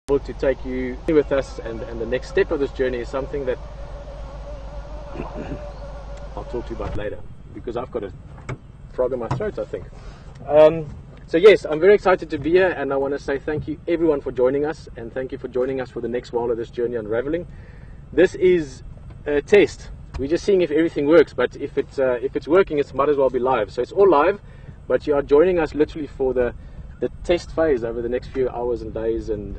able to take you with us, and the next step of this journey is something that I'll talk to you about later, because I've got a frog in my throat, I think. So yes, I'm very excited to be here, and I want to say thank you everyone for joining us, and thank you for joining us for the next WildEarth's journey unraveling. This is a test. We're just seeing if everything works, but if it's working, it might as well be live. So it's all live, but you are joining us literally for the test phase over the next few hours and days and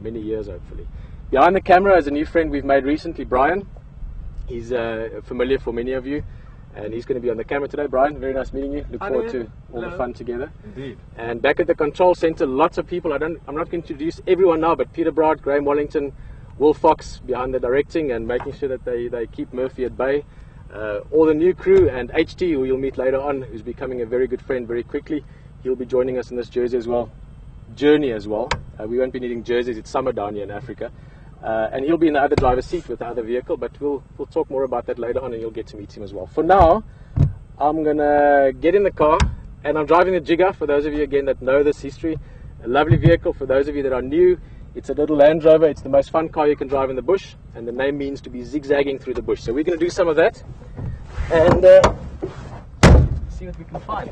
many years, hopefully. Behind the camera is a new friend we've made recently, Brian. He's familiar for many of you, and he's going to be on the camera today. Brian, very nice meeting you. Look forward to all the fun together. Indeed. And back at the control center, lots of people. I'm not going to introduce everyone now, but Pieter, Graham Wallington, Will Fox behind the directing and making sure that they keep Murphy at bay. All the new crew, and HT, who you'll meet later on, who's becoming a very good friend very quickly. He'll be joining us in this journey as well. We won't be needing jerseys. It's summer down here in Africa. And he'll be in the other driver's seat with the other vehicle, but we'll talk more about that later on, and you'll get to meet him as well. For now, I'm going to get in the car, and I'm driving the Jigger, for those of you, again, that know this history. A lovely vehicle. For those of you that are new, it's a little Land Rover. It's the most fun car you can drive in the bush, and the name means to be zigzagging through the bush. So we're going to do some of that, and see what we can find.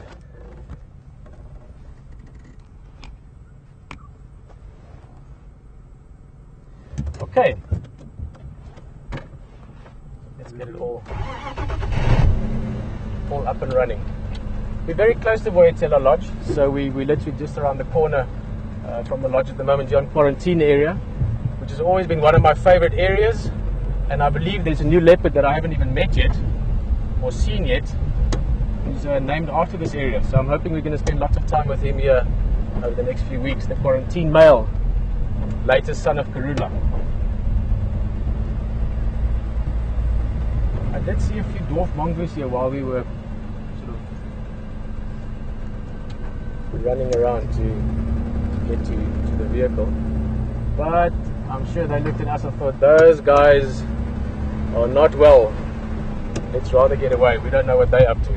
Okay, let's get it all up and running. We're very close to Voyatella Lodge, so we're literally just around the corner from the lodge at the moment. You're on quarantine area, which has always been one of my favorite areas, and I believe there's a new leopard that I haven't even met yet or seen yet, who's named after this area. So I'm hoping we're going to spend lots of time with him here over the next few weeks. The quarantine male, latest son of Karula. I did see a few dwarf mongoose here while we were sort of running around to get to the vehicle, but I'm sure they looked at us and thought, those guys are not well, let's rather get away. We don't know what they're up to.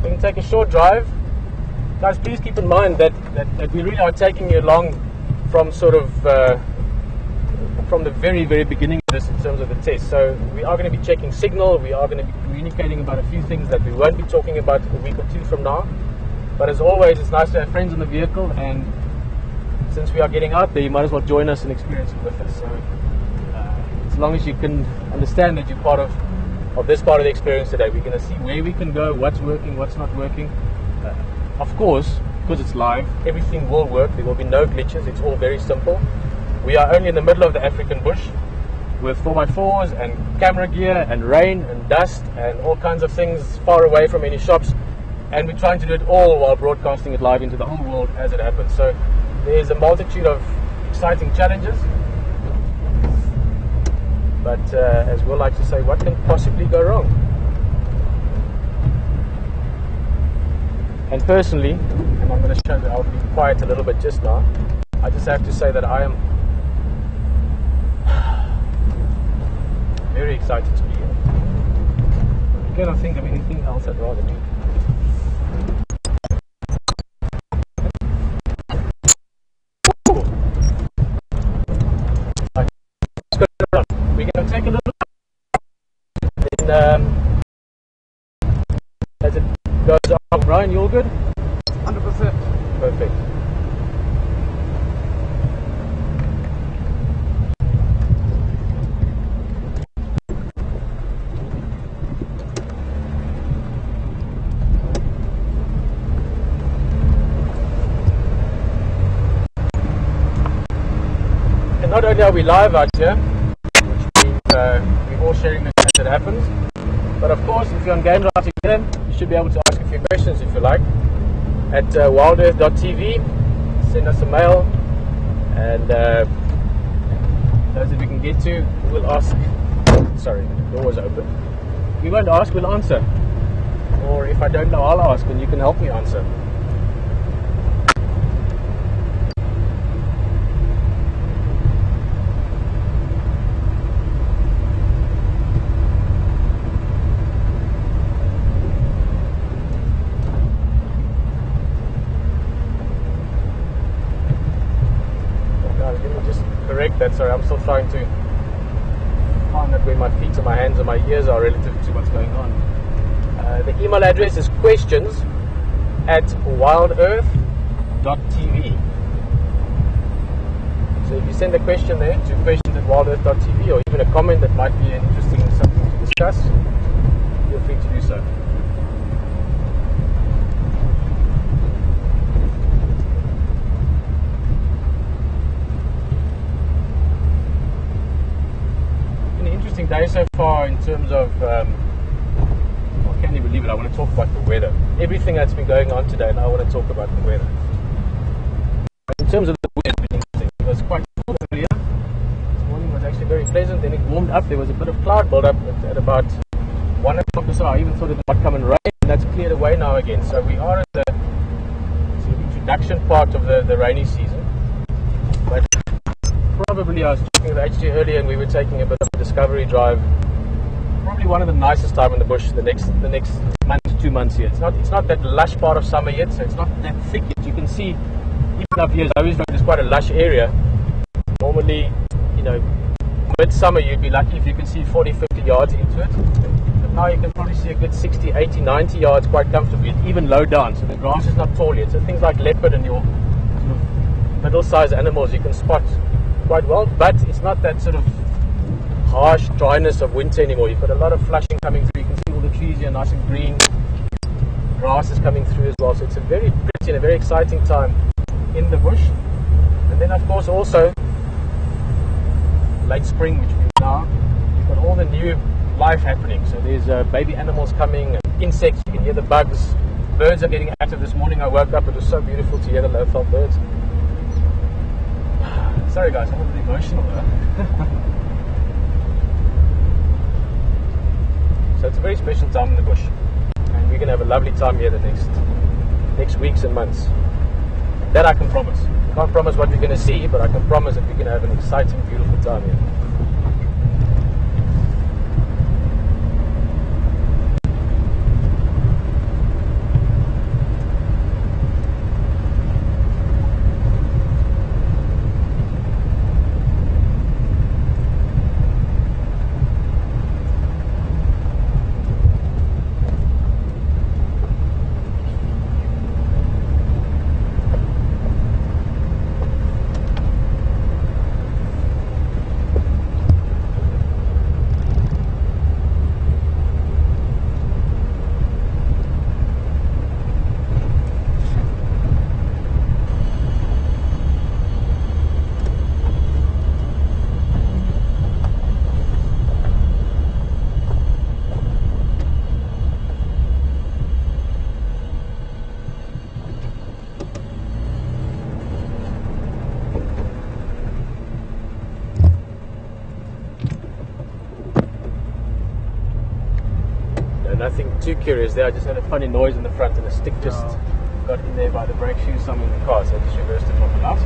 We can take a short drive. Guys, please keep in mind that we really are taking you along from sort of from the very, very beginning of this in terms of the test. So we are going to be checking signal, we are going to be communicating about a few things that we won't be talking about a week or two from now. But as always, it's nice to have friends in the vehicle, and since we are getting out there, you might as well join us and experience it with us. So as long as you can understand that you're part of this part of the experience today, we're going to see where we can go, what's working, what's not working. Of course, because it's live, everything will work. There will be no glitches. It's all very simple. We are only in the middle of the African bush with 4x4s and camera gear and rain and dust and all kinds of things, far away from any shops, and we're trying to do it all while broadcasting it live into the whole world as it happens. So there's a multitude of exciting challenges, but as we like to say, what can possibly go wrong? And personally, and I'm going to show that I'll be quiet a little bit just now, I just have to say that I am very excited to be here. I cannot think of anything else I'd rather do. We're going to take a little then as it goes on. Brian, you all good? 100%. Perfect. Not only are we live out here, which means we're all sharing this as it happens, but of course, if you're on Game Drive together, you should be able to ask a few questions if you like at WildEarth.tv. Send us a mail, and those that we can get to, we'll ask. Sorry, the door was open. We won't ask, we'll answer. Or if I don't know, I'll ask, and you can help me answer. correct that. Sorry, I'm still trying to find out where my feet and my hands and my ears are relative to what's going on. The email address is questions@wildearth.tv. So if you send a question there to questions@wildearth.tv, or even a comment that might be interesting and something to discuss, feel free to do so. Been an interesting day so far in terms of, I can't even believe it, I want to talk about the weather. Everything that's been going on today, now I want to talk about the weather. In terms of the weather, it's been interesting. It was quite cold earlier. This morning was actually very pleasant, then it warmed up. There was a bit of cloud build-up at about 1 o'clock or so. I even thought it might come and rain, and that's cleared away now again. So we are at the sort of introduction part of the rainy season. But probably, I was talking with HG earlier, and we were taking a bit of a discovery drive. Probably one of the nicest time in the bush the next month, 2 months here. It's not that lush part of summer yet, so it's not that thick yet. You can see, even up here, I always know there's quite a lush area. Normally, midsummer you'd be lucky if you can see 40, 50 yards into it. But now you can probably see a good 60, 80, 90 yards quite comfortably, even low down. So the grass is not tall yet. So things like leopard and your sort of middle-sized animals you can spot quite well. But it's not that sort of harsh dryness of winter anymore. You've got a lot of flushing coming through. You can see all the trees here nice and green. Grass is coming through as well. So it's a very pretty and a very exciting time in the bush. And then of course also late spring, which means now you've got all the new life happening. So there's baby animals coming, insects, you can hear the bugs, birds are getting active. This morning I woke up, it was so beautiful to hear the low-felt birds. Sorry guys, I'm a bit emotional though. So it's a very special time in the bush, and we're going to have a lovely time here the next weeks and months. That I can promise. Can't promise what we're going to see, but I can promise that we're going to have an exciting, beautiful time here. Nothing too curious there. I just had a funny noise in the front and a stick just got in there by the brake shoes, somewhere in the car, so I just reversed it from the house.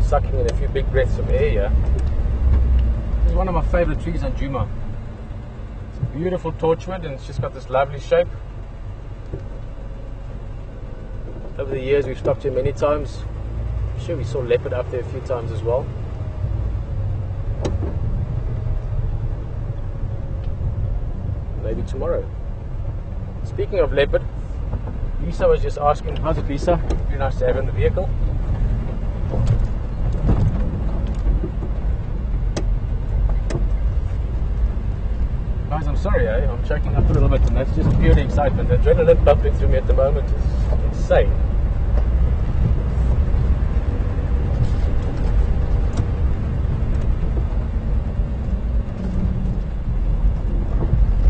Sucking in a few big breaths of air here. This is one of my favorite trees on Juma. It's a beautiful torchwood and it's just got this lovely shape. Over the years we've stopped here many times. I'm sure we saw leopard up there a few times as well. Maybe tomorrow. Speaking of leopard, Lisa was just asking, how's it Lisa? Very nice to have in the vehicle. Guys, I'm sorry, I'm choking up a little bit, and that's just pure excitement. The adrenaline pumping through me at the moment is insane.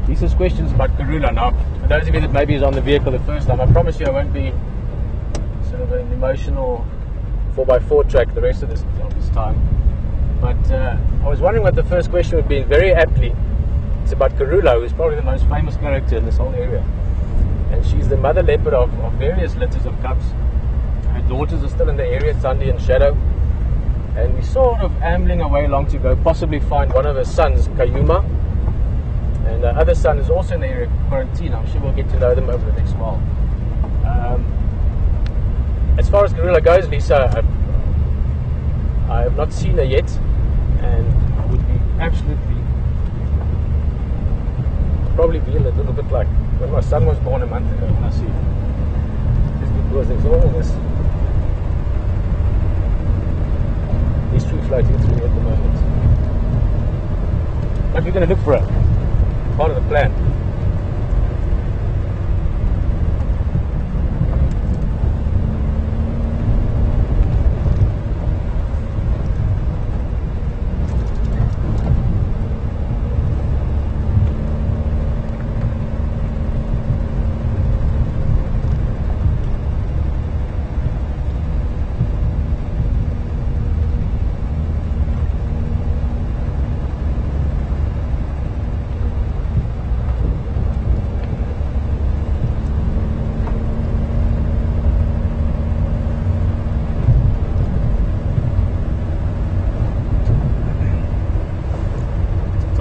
Lisa's questions about Karula. Now, for those of you that maybe is on the vehicle the first time, I promise you I won't be sort of an emotional 4x4 track the rest of this time. But I was wondering what the first question would be, and very aptly, it's about Karula, who's probably the most famous character in this whole area. And she's the mother leopard of various litters of cubs. Her daughters are still in the area, Thandi and Shadow. And we're sort of ambling our way along to go possibly find one of her sons, Kayuma. And the other son is also in the area, Quarantine. I'm sure we'll get to know them over the next while. As far as Karula goes, Lisa, I have not seen her yet, and I would be absolutely, probably be a little bit like when my son was born a month ago when I see her. Just because there's all this history floating through at the moment. But we're going to look for her. Part of the plan.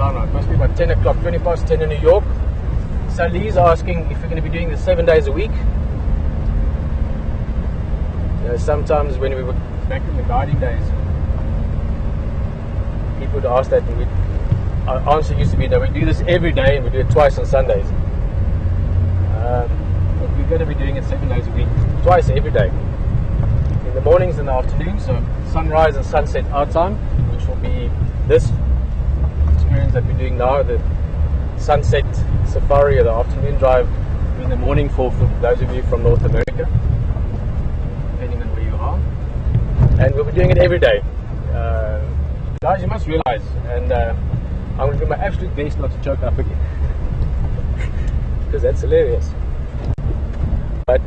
It must be about 10 o'clock, 20 past 10 in New York. So Lee's asking if we're going to be doing this 7 days a week. You know, sometimes when we were back in the guiding days, people would ask that, and our answer used to be that we do this every day and we do it twice on Sundays. But we're going to be doing it 7 days a week, twice every day. In the mornings and the afternoons, so sunrise and sunset our time, which will be this experience that we're doing now, the sunset safari or the afternoon drive in the morning for those of you from North America, depending on where you are. And we'll be doing it every day. Guys, you must realize, and I'm going to do my absolute best not to choke up again, because that's hilarious. But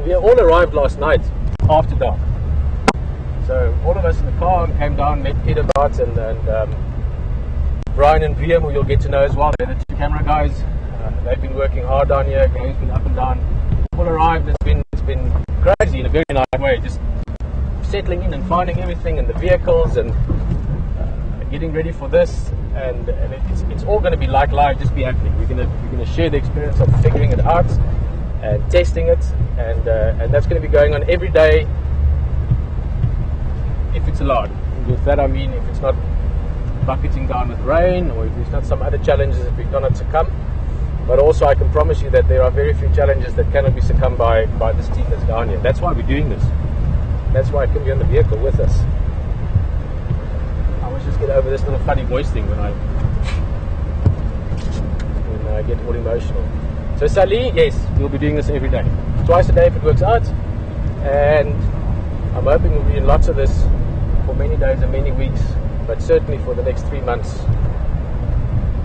we all arrived last night after dark. So all of us in the car came down, met Pieter and Brian and Liam, who you'll get to know as well. They're the two camera guys. They've been working hard down here. Game's been up and down. All arrived. It's been crazy in a very nice way. Just settling in and finding everything in the vehicles and getting ready for this. And it's all going to be like live, just be happening. We're going to share the experience of figuring it out and testing it, and that's going to be going on every day, if it's allowed. With that I mean if it's not bucketing down with rain, or if there's not some other challenges that we cannot succumb. But also I can promise you that there are very few challenges that cannot be succumbed by this team that's down here. That's why we're doing this. That's why I can be on the vehicle with us. I must just get over this little funny voice thing when I get all emotional. So Sally, yes, we'll be doing this every day. Twice a day if it works out. And I'm hoping we'll be in lots of this for many days and many weeks, but certainly for the next 3 months,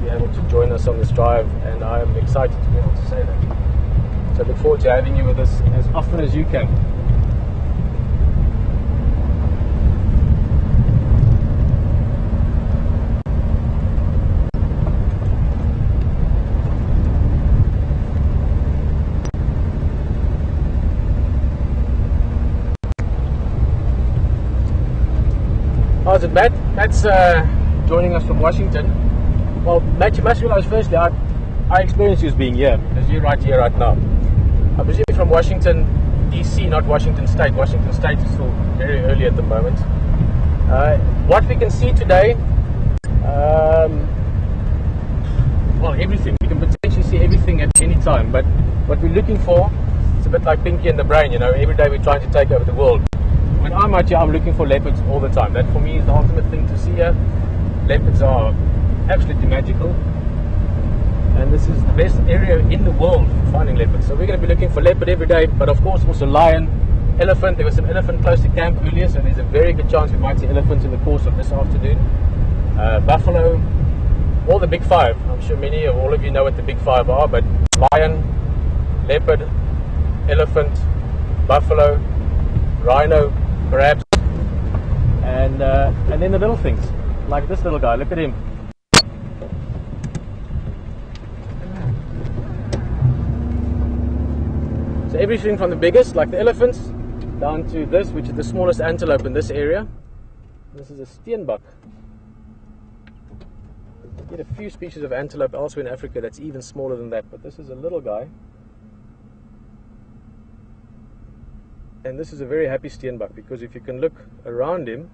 be able to join us on this drive, and I am excited to be able to say that. So I look forward to having you with us as often as you can. How's it, Matt? Matt's joining us from Washington. Well, Matt, you must realize firstly, I experienced you as being here, because you're right here, right now. I presume you're from Washington, DC, not Washington State. Washington State is still very early at the moment. What we can see today, well, everything. We can potentially see everything at any time, but what we're looking for, it's a bit like Pinky and the Brain, you know, every day we're trying to take over the world. When I'm out here, I'm looking for leopards all the time. That for me is the ultimate thing to see here. Leopards are absolutely magical, and this is the best area in the world for finding leopards. So we're going to be looking for leopard every day, but of course also lion, elephant. There was some elephant close to camp earlier, so there's a very good chance we might see elephants in the course of this afternoon. Buffalo, all the big five. I'm sure many of all of you know what the big five are, but lion, leopard, elephant, buffalo, rhino, crabs, and then the little things, like this little guy. Look at him. So everything from the biggest, like the elephants, down to this, which is the smallest antelope in this area. This is a steenbok. You get a few species of antelope elsewhere in Africa that's even smaller than that, but this is a little guy. And this is a very happy steenbok, because if you can look around him,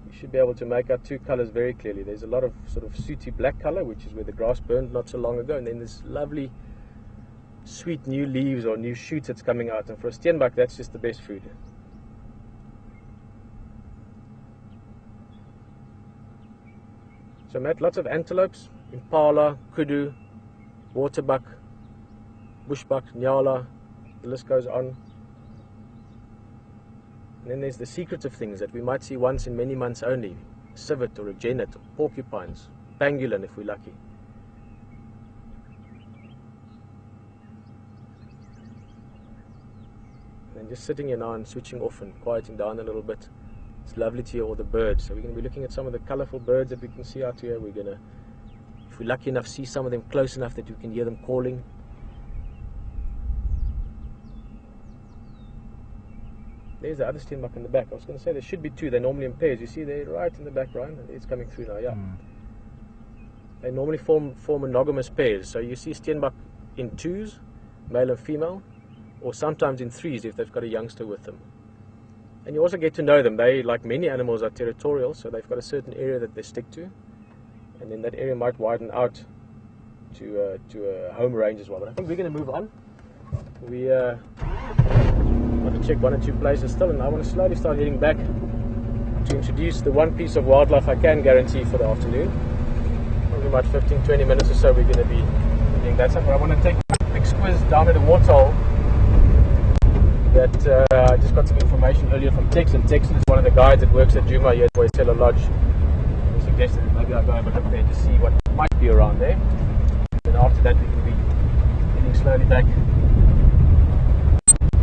you should be able to make out two colors very clearly. There's a lot of sort of sooty black color, which is where the grass burned not so long ago, and then this lovely sweet new leaves or new shoots that's coming out, and for a steenbok that's just the best food. So Matt, lots of antelopes, impala, kudu, waterbuck, bushbuck, nyala, the list goes on. And then there's the secretive things that we might see once in many months only, a civet or a genet, or porcupines, pangolin if we're lucky. And just sitting here now and switching off and quieting down a little bit. It's lovely to hear all the birds. So we're going to be looking at some of the colorful birds that we can see out here. We're going to, if we're lucky enough, see some of them close enough that we can hear them calling. There's the other steenbok in the back. I was going to say there should be two. They're normally in pairs. You see they're right in the back, Ryan. It's coming through now, yeah. They normally form monogamous pairs. So you see steenbok in twos, male and female, or sometimes in threes if they've got a youngster with them. And you also get to know them. They, like many animals, are territorial, so they've got a certain area that they stick to, and then that area might widen out to a home range as well. But I think we're going to move on. We want to check one or two places still, and I want to slowly start heading back to introduce the one piece of wildlife I can guarantee for the afternoon. Probably about 15-20 minutes or so we're going to be doing that stuff. But I want to take a quick squiz down at the waterhole that I just got some information earlier from Tex, and Tex is one of the guides that works at Juma here at Boycella Lodge. He suggested that maybe I'll go have a look there to see what might be around there. And after that we can be heading slowly back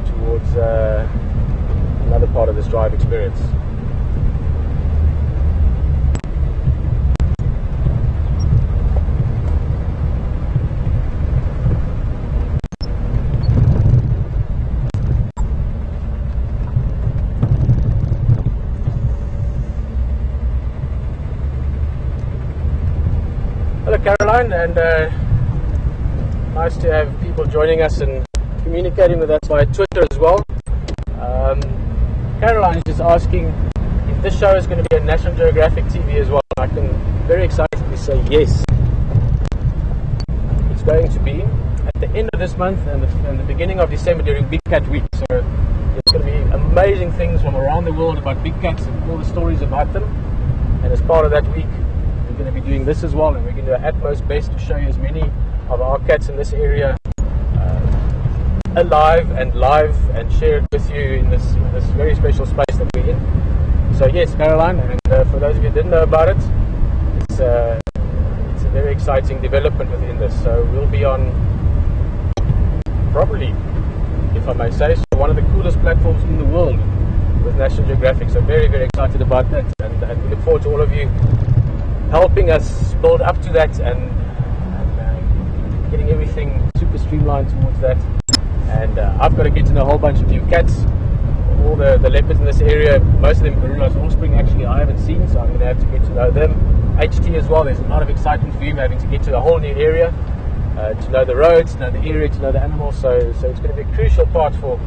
towards another part of this drive experience. Hello Caroline, and nice to have people joining us and communicating with us via Twitter as well. Caroline is just asking if this show is going to be on National Geographic TV as well. I can very excitedly say yes, it's going to be at the end of this month and the beginning of December during Big Cat Week. So there's going to be amazing things from around the world about big cats and all the stories about them, and as part of that week we're going to be doing this as well, and we're going to do our utmost best to show you as many of our cats in this area alive and live, and share it with you in this very special space that we're in. So yes, Caroline, and for those of you who didn't know about it, it's a very exciting development within this. So we'll be on, probably, if I may say so, one of the coolest platforms in the world with National Geographic. So very, very excited about that, and we look forward to all of you helping us build up to that and getting everything super streamlined towards that. And I've got to get to know a whole bunch of new cats, all the leopards in this area, most of them Karula's offspring actually I haven't seen, so I'm going to have to get to know them. HT as well, there's a lot of excitement for him having to get to a whole new area, to know the roads, to know the area, to know the animals, so it's going to be a crucial part for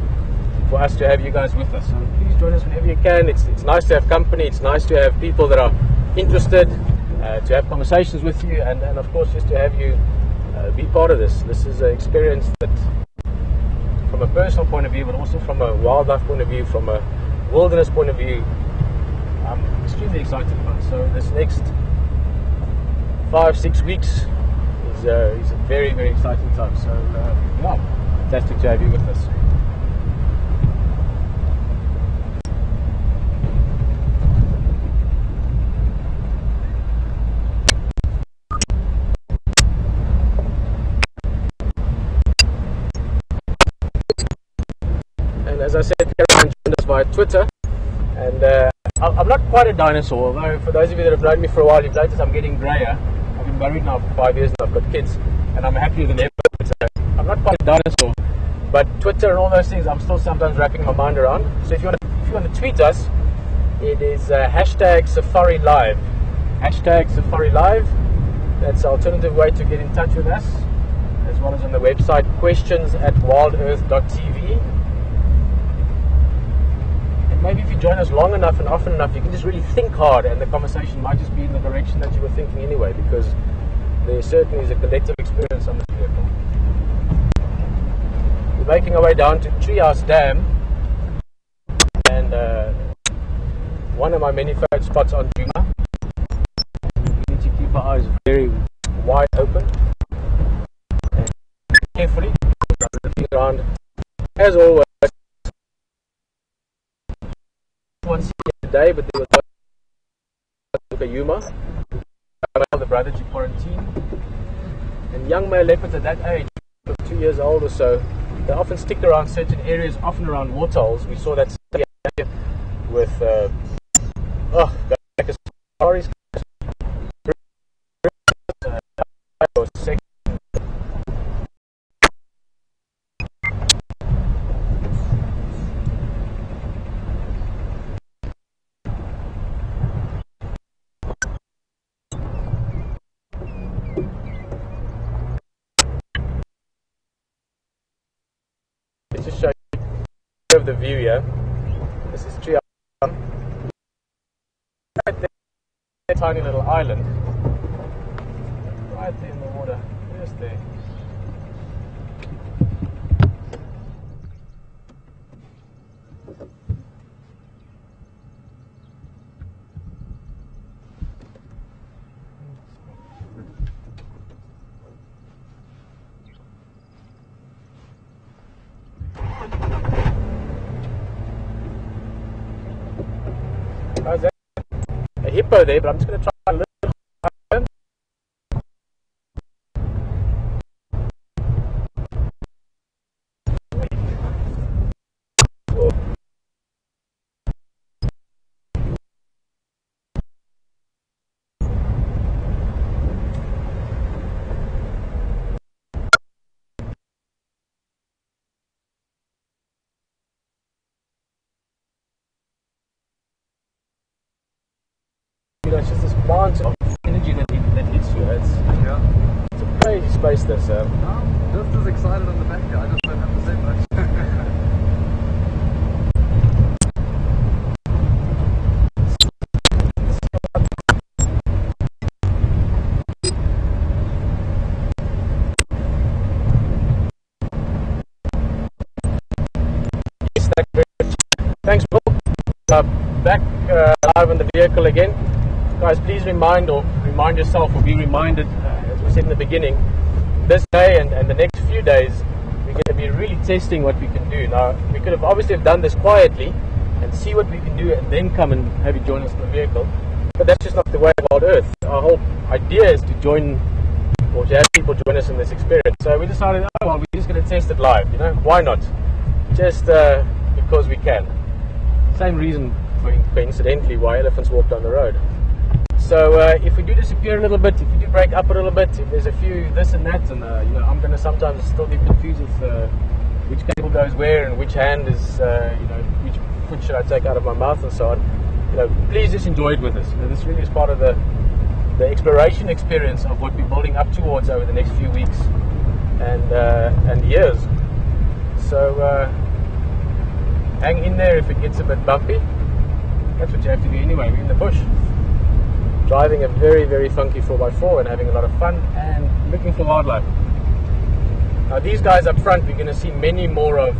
us to have you guys with us. So please join us whenever you can. It's nice to have company, it's nice to have people that are interested, to have conversations with you, and of course just to have you be part of this. This is an experience that, from a personal point of view, but also from a wildlife point of view, from a wilderness point of view, I'm extremely excited about. So this next 5-6 weeks is a very, very exciting time. So yeah, fantastic to have you with us. As I said, Caroline joined us via Twitter. And I'm not quite a dinosaur, although for those of you that have known me for a while, you've noticed I'm getting grayer. I've been married now for 5 years and I've got kids, and I'm happier than ever. So I'm not quite a dinosaur, but Twitter and all those things, I'm still sometimes wrapping my mind around. So if you want to tweet us, it is hashtag Safari Live. Hashtag Safari Live. That's an alternative way to get in touch with us, as well as on the website questions@wildearth.tv. And maybe if you join us long enough and often enough, you can just really think hard, and the conversation might just be in the direction that you were thinking anyway, because there certainly is a collective experience on this vehicle. We're making our way down to Treehouse Dam, and one of my many favorite spots on Duma. We need to keep our eyes very wide open and carefully looking around. As always, once today, but there was Yuma, the brother to quarantine, and young male leopards at that age, 2 years old or so, they often stick around certain areas, often around waterholes. We saw that with safaris. Let's just show you of the view here. This is Tree Island. Right there, a tiny little island. Right there in the water. Just there. How's that? A hippo there, but I'm just going to try a little higher. You know, it's just this amount of energy that hits you. It's a crazy space there, so. I'm just as excited on the back here, I just don't have to say much. Thanks, Bill. Back live on the vehicle again. Guys, please remind yourself, or be reminded, as we said in the beginning, this day and the next few days, we're going to be really testing what we can do. Now, we could have obviously done this quietly and see what we can do and then come and have you join us in the vehicle. But that's just not the way of Wild Earth. Our whole idea is to join, or to have people join us in this experience. So we decided, oh well, we're just going to test it live, you know, why not? Just because we can. Same reason, coincidentally, why elephants walk down the road. So if we do disappear a little bit, if we do break up a little bit, if there's a few this and that, and you know, I'm going to sometimes still be confused with which cable goes where and which hand is, you know, which foot should I take out of my mouth and so on. You know, please just enjoy it with us. You know, this really is part of the exploration experience of what we're building up towards over the next few weeks and years. So hang in there if it gets a bit bumpy. That's what you have to do anyway. We're in the bush, driving a very, very funky 4x4 and having a lot of fun and looking for wildlife. Now these guys up front, we're going to see many more of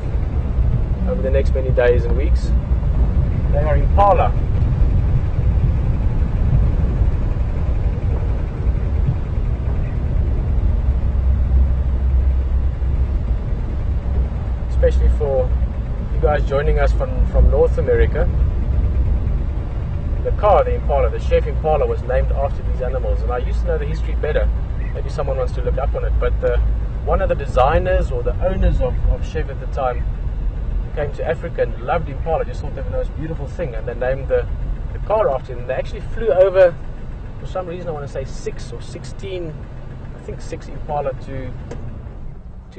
over the next many days and weeks. They are impala. Especially for you guys joining us from North America. The car, the Impala, the Chef Impala, was named after these animals, and I used to know the history better. Maybe someone wants to look up on it, but one of the designers or the owners of Chef at the time came to Africa and loved impala, just thought they were the most beautiful thing, and they named the car after him. They actually flew over, for some reason I want to say 6 or 16, I think 6 impala to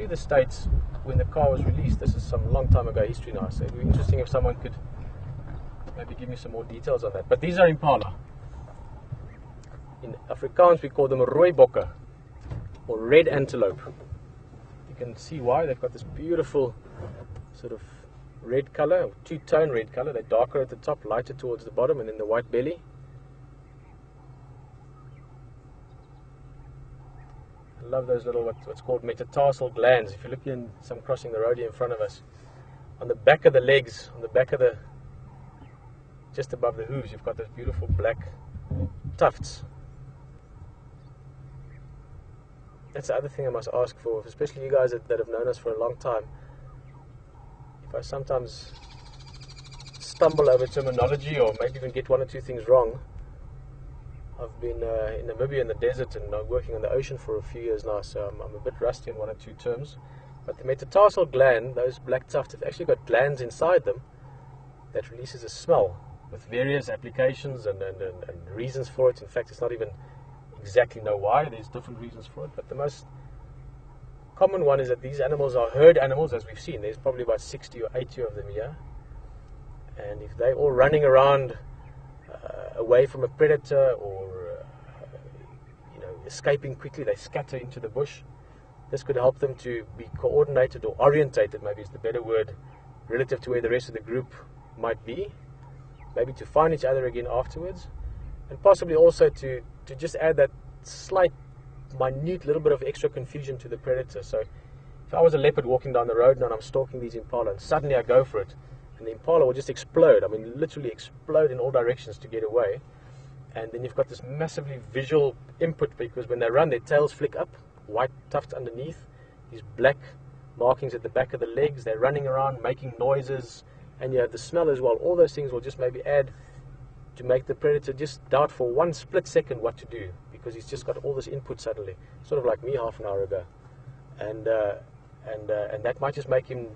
the States when the car was released. This is some long time ago history now, so it would be interesting if someone could maybe give me some more details on that. But these are impala. In Afrikaans we call them rooibokke, or red antelope. You can see why. They've got this beautiful sort of red color, two-tone red color. They're darker at the top, lighter towards the bottom, and then the white belly. I love those little what's called metatarsal glands. If you look in some crossing the road here in front of us, on the back of the legs, on the back of the, just above the hooves, you've got those beautiful black tufts. That's the other thing I must ask for, especially you guys that have known us for a long time. If I sometimes stumble over terminology or maybe even get one or two things wrong, I've been in Namibia in the desert and I'm working on the ocean for a few years now, so I'm a bit rusty on one or two terms. But the metatarsal gland, those black tufts, have actually got glands inside them that releases a smell with various applications and reasons for it. In fact, it's not even exactly know why. There's different reasons for it, but the most common one is that these animals are herd animals, as we've seen. There's probably about 60 or 80 of them here, and if they're all running around away from a predator or escaping quickly, they scatter into the bush. This could help them to be coordinated or orientated, maybe is the better word, relative to where the rest of the group might be, maybe to find each other again afterwards, and possibly also to just add that slight, minute little bit of extra confusion to the predator. So if I was a leopard walking down the road and I'm stalking these impala and suddenly I go for it, and the impala will just explode, I mean literally explode in all directions to get away, and then you've got this massively visual input, because when they run their tails flick up, white tufts underneath, these black markings at the back of the legs, they're running around making noises, and you have the smell as well. All those things will just maybe add to make the predator just doubt for one split second what to do, because he's just got all this input suddenly, sort of like me half an hour ago, and that might just make him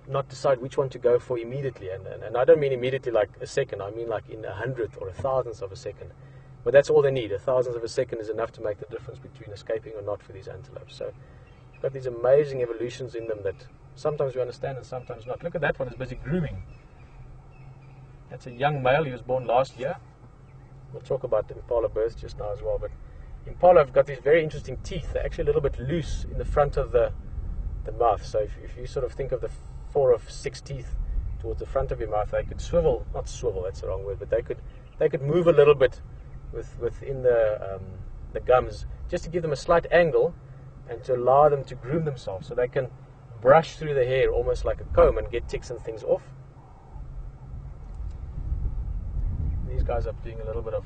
not decide which one to go for immediately. And I don't mean immediately like a second, I mean like in 100th or 1,000th of a second. But that's all they need. 1,000th of a second is enough to make the difference between escaping or not for these antelopes. So you've got these amazing evolutions in them that sometimes we understand and sometimes not. Look at that one, it's busy grooming. That's a young male, he was born last year. We'll talk about impala births just now as well, but impala have got these very interesting teeth. They're actually a little bit loose in the front of the mouth. So if you sort of think of the 4 or 6 teeth towards the front of your mouth, they could swivel, not swivel, that's the wrong word, but they could move a little bit within the gums, just to give them a slight angle and to allow them to groom themselves, so they can brush through the hair almost like a comb and get ticks and things off. These guys are doing a little bit of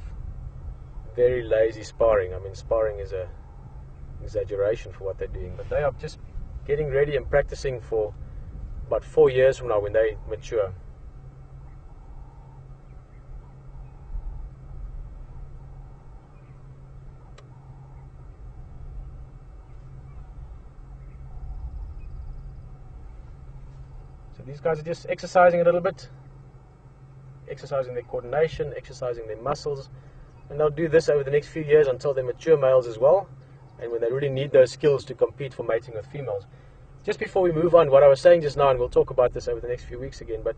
very lazy sparring. I mean, sparring is an exaggeration for what they're doing, but they are just getting ready and practicing for about 4 years from now when they mature. So these guys are just exercising a little bit, exercising their coordination, exercising their muscles, and they'll do this over the next few years until they're mature males as well, and when they really need those skills to compete for mating with females. Just before we move on, what I was saying just now, and we'll talk about this over the next few weeks again, but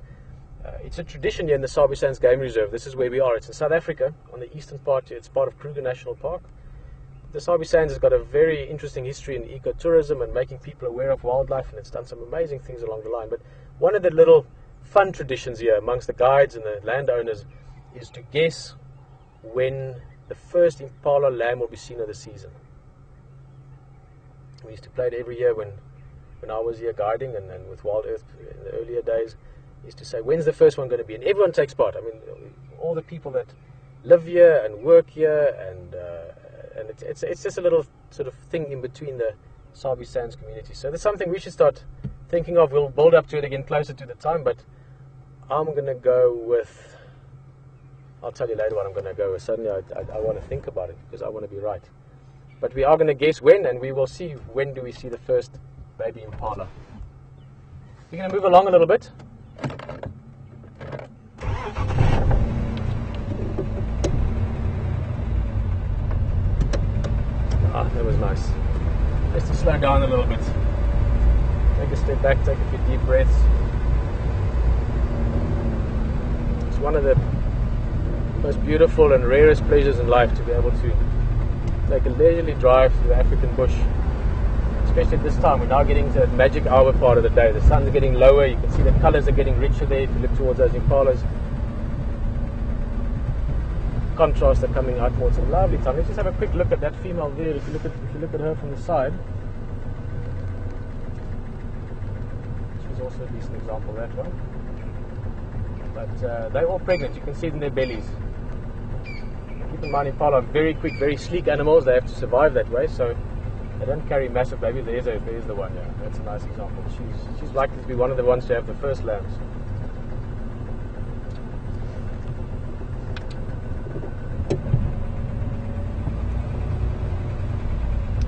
it's a tradition here in the Sabi Sands Game Reserve. This is where we are. It's in South Africa, on the eastern part. It's part of Kruger National Park. The Sabi Sands has got a very interesting history in ecotourism and making people aware of wildlife, and it's done some amazing things along the line. But one of the little fun traditions here amongst the guides and the landowners is to guess when the first impala lamb will be seen of the season. We used to play it every year when I was here guiding and with WildEarth in the earlier days. I used to say, when's the first one going to be? And everyone takes part. I mean, all the people that live here and work here, and it's just a little sort of thing in between the Sabi Sands community. So that's something we should start thinking of. We'll build up to it again closer to the time, but I'm going to go with, I'll tell you later what I'm going to go with. Suddenly I want to think about it because I want to be right. But we are going to guess when, and we will see when do we see the first baby impala. We're going to move along a little bit. it was nice. Just to slow down a little bit. Take a step back, take a few deep breaths. It's one of the most beautiful and rarest pleasures in life to be able to take a leisurely drive through the African bush. Especially at this time, we're now getting to that magic hour part of the day. The sun's getting lower, you can see the colours are getting richer there if you look towards those impalas. Contrasts are coming out more. It's a lovely time. Let's just have a quick look at that female there. If you look at her from the side. This was also a decent example, that one. But they're all pregnant, you can see it in their bellies. Keep in mind, impala are very quick, very sleek animals. They have to survive that way, so they don't carry massive babies. There's the one, yeah. That's a nice example. She's likely to be one of the ones to have the first lambs.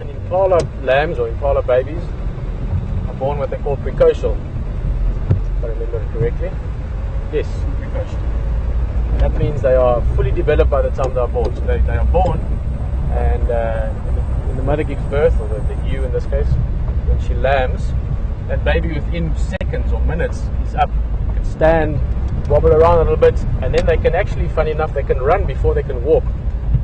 And impala lambs or impala babies are born what they call precocial, if I remember it correctly. Yes, precocial. That means they are fully developed by the time they are born. So they are born, and when the mother gives birth, or the ewe in this case, when she lambs, that baby within seconds or minutes is up. It can stand, wobble around a little bit, and then they can actually, funny enough, they can run before they can walk,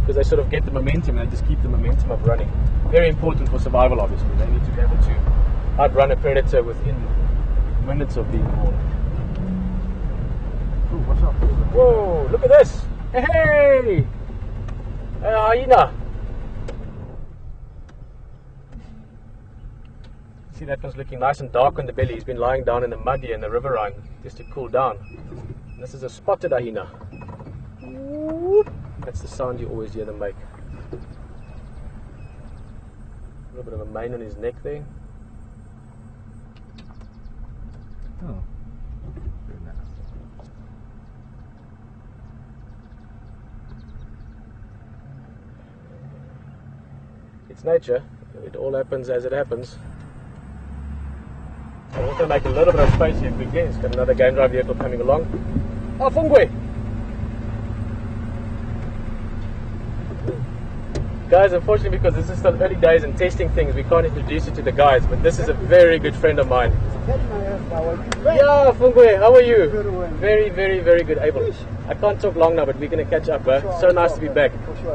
because they sort of get the momentum and they just keep the momentum of running. Very important for survival, obviously. They need to be able to outrun a predator within minutes of being born. Ooh, what's up? Whoa, look at this! Hey! Hyena! See, that one's looking nice and dark on the belly. He's been lying down in the mud here in the riverine just to cool down. And this is a spotted hyena. That's the sound you always hear them make. A little bit of a mane on his neck there. Oh, very nice. It's nature. It all happens as it happens. I'm just going to make a little bit of space here quickly. It's got another game drive vehicle coming along. Oh, Fungwe! Guys, unfortunately, because this is still early days and testing things, we can't introduce you to the guys, but this is a very good friend of mine. Yeah, Fungwe, how are you? Very, very, very good. Abel, I can't talk long now, but we're going to catch up. So nice to be back.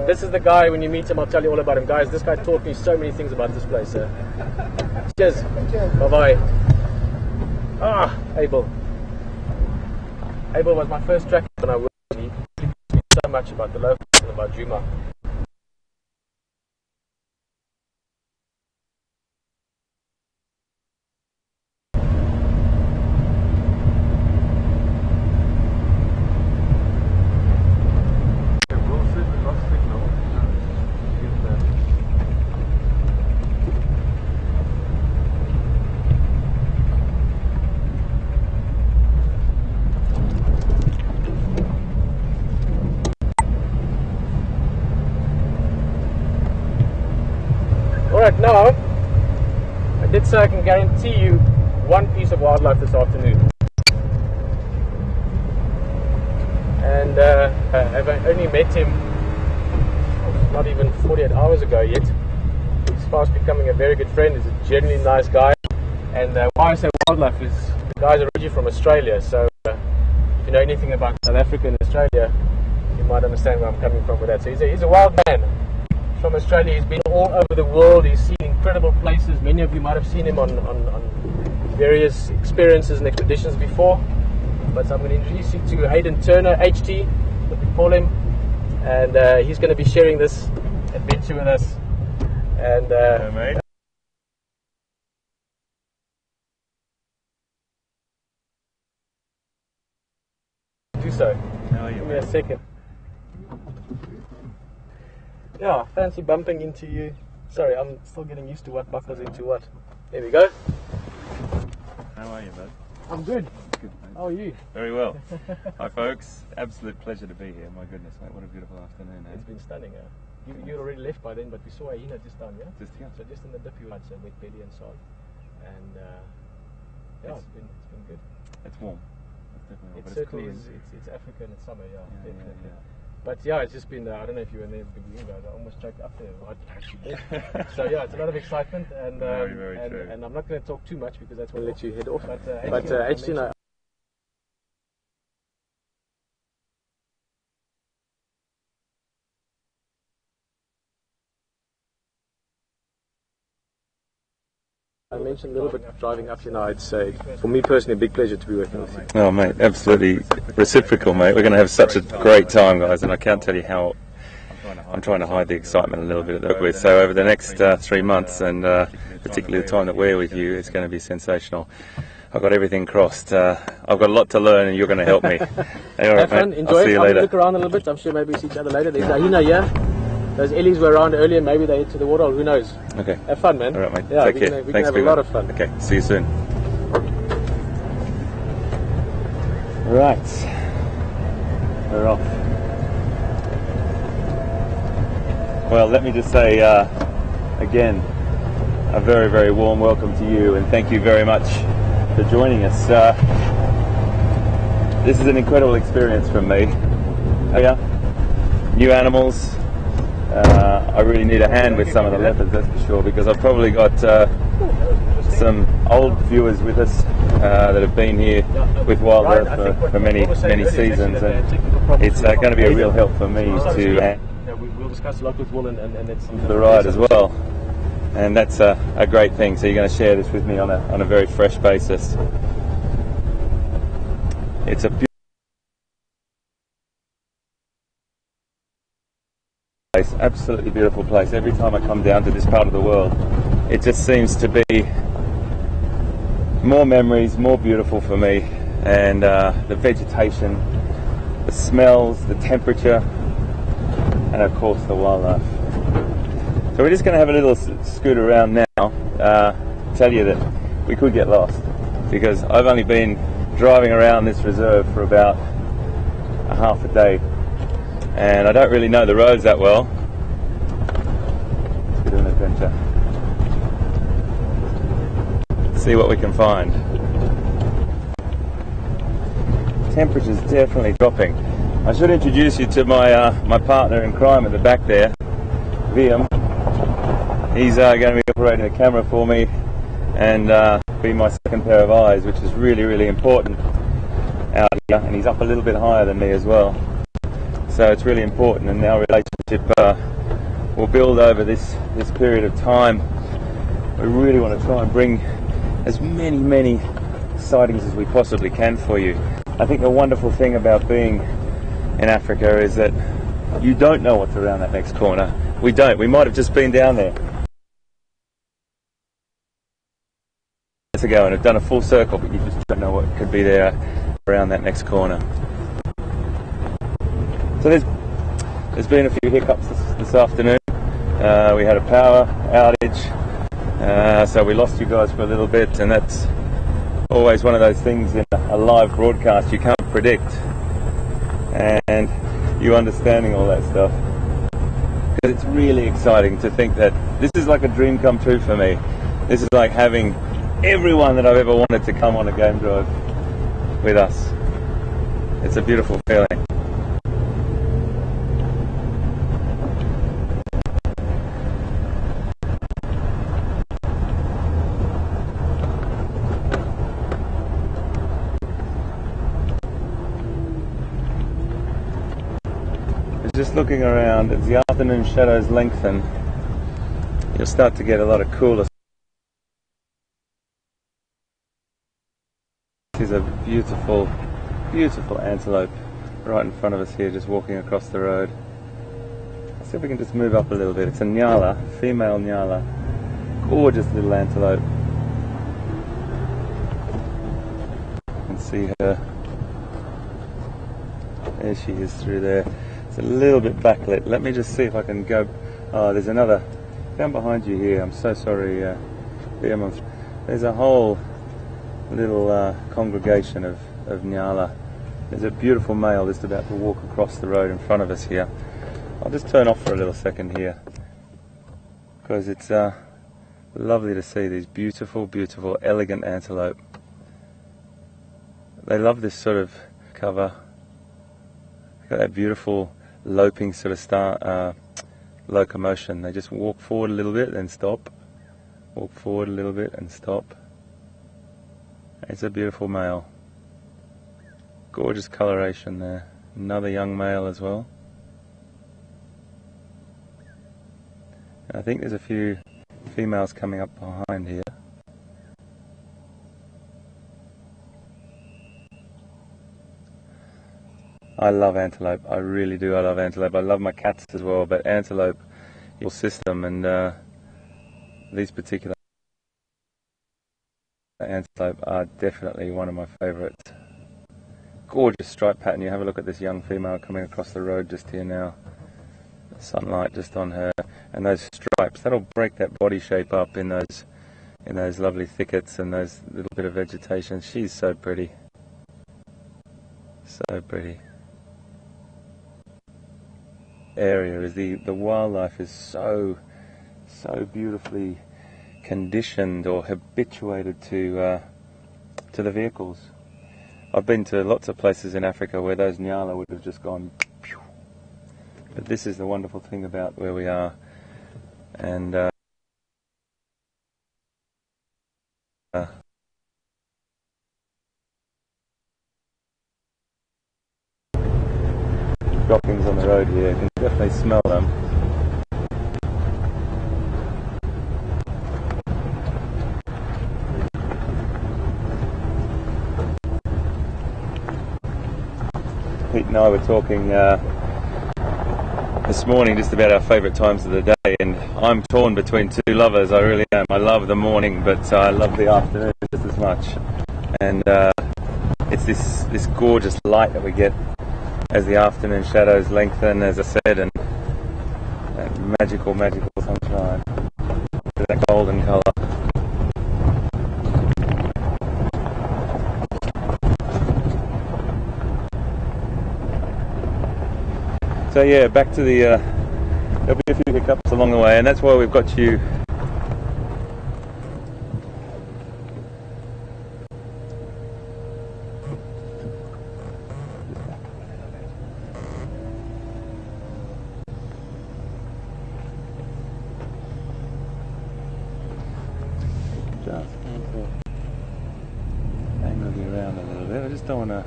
This is the guy, when you meet him, I'll tell you all about him. Guys, this guy taught me so many things about this place. Cheers. Bye-bye. Ah, Abel. Abel was my first tracker when I worked with him. He taught me so much about the local and about Juma. Alright, now, I did say I can guarantee you one piece of wildlife this afternoon. And I've only met him not even 48 hours ago yet. He's fast becoming a very good friend. He's a genuinely nice guy. And why I say wildlife is the guy's originally from Australia. So if you know anything about South Africa and Australia, you might understand where I'm coming from with that. So he's a wild man. From Australia, he's been all over the world. He's seen incredible places. Many of you might have seen him on various experiences and expeditions before. But I'm going to introduce you to Hayden Turner, HT, what we call him, and he's going to be sharing this adventure with us. And mate. Do so. How are you? Give me a second. Yeah, fancy bumping into you. Sorry, I'm still getting used to what buckles into what. There we go. How are you, bud? I'm good. Good, thanks. How are you? Very well. Hi, folks. Absolute pleasure to be here. My goodness, mate, what a beautiful afternoon, eh? It's been stunning. You already left by then, but we saw a hyena just down here. Just here. So just in the dip, you had some wet belly and so on. And yeah, it's been good. It's warm. It's definitely warm, It but certainly it's is. cool. It's Africa and it's summer, yeah, definitely. Yeah. But yeah, it's just been, I don't know if you were in there at the beginning, guys. I almost choked up there. I actually did. So yeah, it's a lot of excitement, and and I'm not going to talk too much because that's going to let you head off. But HT, I mentioned a little bit of driving up here now. It's for me personally a big pleasure to be working with you. Oh mate, absolutely reciprocal mate. We're going to have such a great time guys, and I can't tell you how I'm trying to hide the excitement a little bit at the So over the next 3 months, and particularly the time that we're with you, it's going to be sensational. I've got everything crossed. I've got a lot to learn and you're going to help me. Anyway, have fun, enjoy it. I'll look around a little bit. I'm sure maybe we see each other later. There's Ahina here. Those Ellies were around earlier, maybe they head to the water, who knows. Okay. Have fun, man. All right, mate. Yeah, Take care. We can have a lot of fun. Okay, see you soon. Right. We're off. Well, let me just say, again, a very, very warm welcome to you, and thank you very much for joining us. This is an incredible experience for me. Yeah. New animals. I really need a hand with some of the leopards, that's for sure, because I've probably got some old viewers with us that have been here with Wild Earth for many seasons, and it's going to be a real help for me to we'll discuss a lot with Will and it's the ride as well, and that's a great thing. So you're going to share this with me on a very fresh basis. It's a absolutely beautiful place. Every time I come down to this part of the world, it just seems to be more memories, more beautiful for me, and the vegetation, the smells, the temperature, and of course the wildlife. So we're just going to have a little scoot around now. Tell you that we could get lost because I've only been driving around this reserve for about a half a day, and I don't really know the roads that well. It's a bit of an adventure. See what we can find. Temperature's definitely dropping. I should introduce you to my partner in crime at the back there, Liam. He's going to be operating the camera for me and be my second pair of eyes, which is really, really important out here. And he's up a little bit higher than me as well. So it's really important, and our relationship will build over this period of time. We really want to try and bring as many sightings as we possibly can for you. I think the wonderful thing about being in Africa is that you don't know what's around that next corner. We don't. We might have just been down there ago and have done a full circle, but you just don't know what could be there around that next corner. So there's been a few hiccups this afternoon. We had a power outage, so we lost you guys for a little bit, and that's always one of those things in a live broadcast you can't predict, and you understanding all that stuff. Because it's really exciting to think that this is like a dream come true for me. This is like having everyone that I've ever wanted to come on a game drive with us. It's a beautiful feeling. Just looking around, as the afternoon shadows lengthen, you'll start to get a lot of cooler. This is a beautiful, beautiful antelope right in front of us here, just walking across the road. Let's see if we can just move up a little bit. It's a nyala, female nyala. Gorgeous little antelope. You can see her. There she is through there. It's a little bit backlit. Let me just see if I can go. Oh, there's another down behind you here. I'm so sorry. There's a whole little congregation of nyala. There's a beautiful male just about to walk across the road in front of us here. I'll just turn off for a little second here because it's lovely to see these beautiful, beautiful, elegant antelope. They love this sort of cover. Look at that beautiful loping sort of locomotion. They just walk forward a little bit, then stop. Walk forward a little bit and stop. It's a beautiful male. Gorgeous coloration there. Another young male as well. And I think there's a few females coming up behind here. I love antelope. I really do. I love antelope. I love my cats as well, but antelope, your system, and these particular antelope are definitely one of my favourites. Gorgeous stripe pattern. You have a look at this young female coming across the road just here now. Sunlight just on her, and those stripes, that'll break that body shape up in those lovely thickets and those little bit of vegetation. She's so pretty. So pretty. Area is the wildlife is so beautifully conditioned or habituated to the vehicles. I've been to lots of places in Africa where those nyala would have just gone pew. But this is the wonderful thing about where we are, and droppings on the road here. You can definitely smell them. Pete and I were talking this morning just about our favourite times of the day, and I'm torn between two lovers. I really am. I love the morning, but I love the afternoon just as much. And it's this gorgeous light that we get as the afternoon shadows lengthen, as I said, and that magical sunshine, that golden colour. So yeah, back to the, there'll be a few hiccups along the way, and that's why we've got you just going to angle you around a little bit. I just don't want to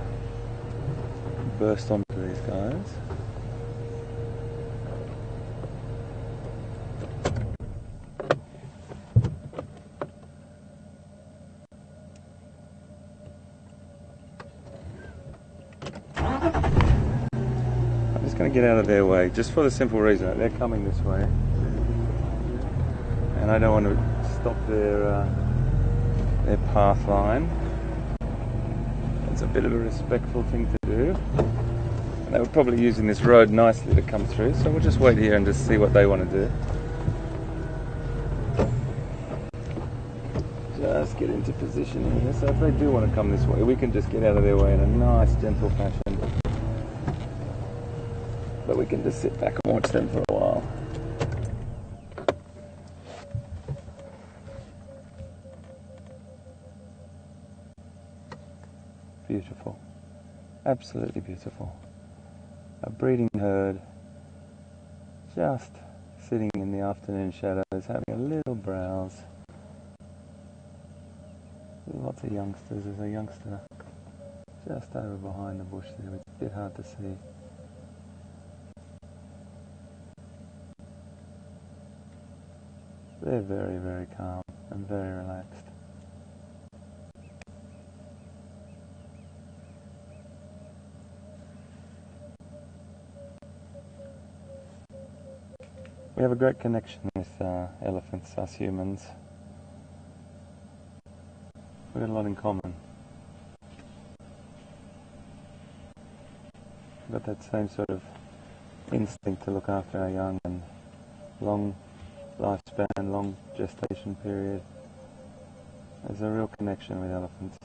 burst onto these guys. I'm just going to get out of their way, just for the simple reason that they're coming this way, and I don't want to stop their path line. It's a bit of a respectful thing to do, and they were probably using this road nicely to come through, so we'll just wait here and just see what they want to do. Just get into position here, so if they do want to come this way, we can just get out of their way in a nice gentle fashion. But we can just sit back and watch them for a while. Beautiful. Absolutely beautiful. A breeding herd just sitting in the afternoon shadows, having a little browse. Lots of youngsters. There's a youngster just over behind the bush there. It's a bit hard to see. They're very calm and very relaxed. We have a great connection with elephants, us humans. We've got a lot in common. We've got that same sort of instinct to look after our young, and long lifespan, long gestation period. There's a real connection with elephants.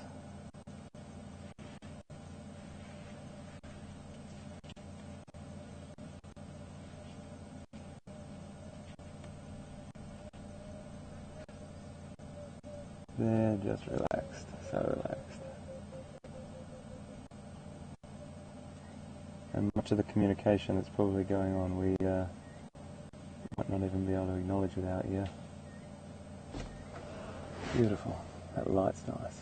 They're just relaxed, so relaxed. And much of the communication that's probably going on we might not even be able to acknowledge without you. Beautiful. That light's nice.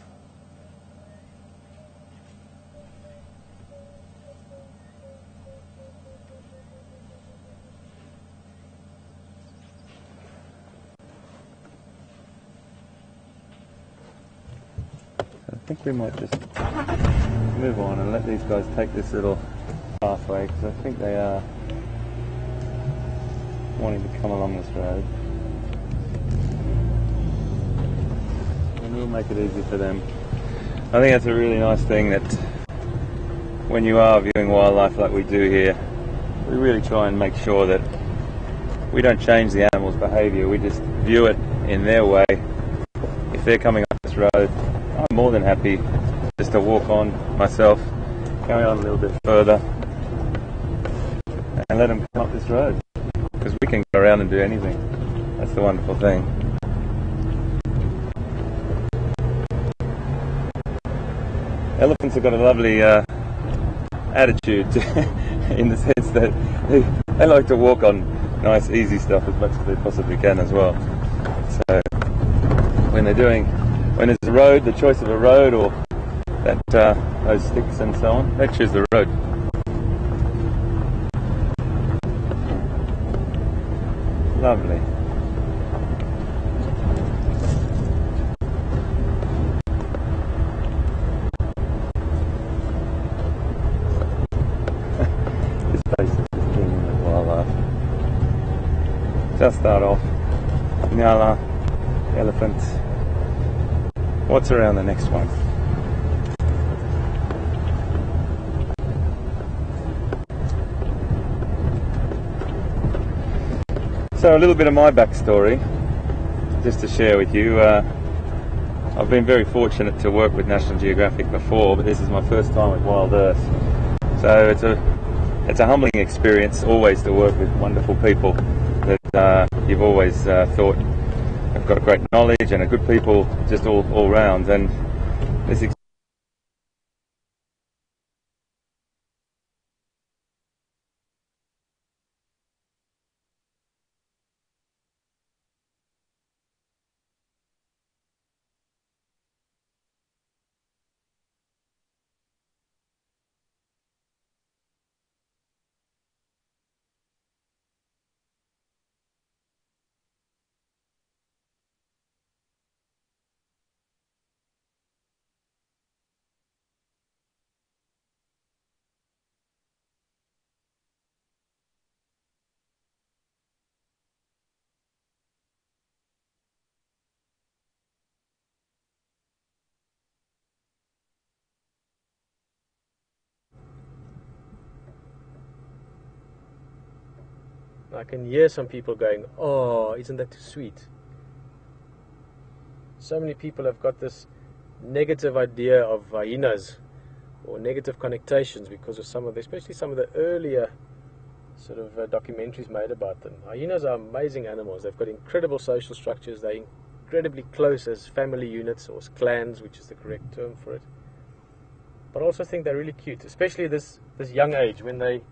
I think we might just move on and let these guys take this little pathway, because I think they are wanting to come along this road. And we'll make it easy for them. I think that's a really nice thing, that when you are viewing wildlife like we do here, we really try and make sure that we don't change the animal's behaviour, we just view it in their way. If they're coming up this road, I'm more than happy just to walk on myself, carry on a little bit further and let them come up this road, because we can go around and do anything. That's the wonderful thing. Elephants have got a lovely attitude in the sense that they like to walk on nice easy stuff as much as they possibly can as well. So when there's a road, the choice of a road or that those sticks and so on, they choose the road. Lovely. This place is just teeming with wildlife. Just start off. Nyala, elephant. What's around the next one? So a little bit of my backstory, just to share with you. I've been very fortunate to work with National Geographic before, but this is my first time with WildEarth. So it's a humbling experience always to work with wonderful people that you've always thought have got a great knowledge and are good people just all round. And this I can hear some people going, "Oh, isn't that too sweet?" So many people have got this negative idea of hyenas or negative connotations because of especially some of the earlier sort of documentaries made about them. Hyenas are amazing animals. They've got incredible social structures. They're incredibly close as family units or as clans, which is the correct term for it. But I also think they're really cute, especially this young age when they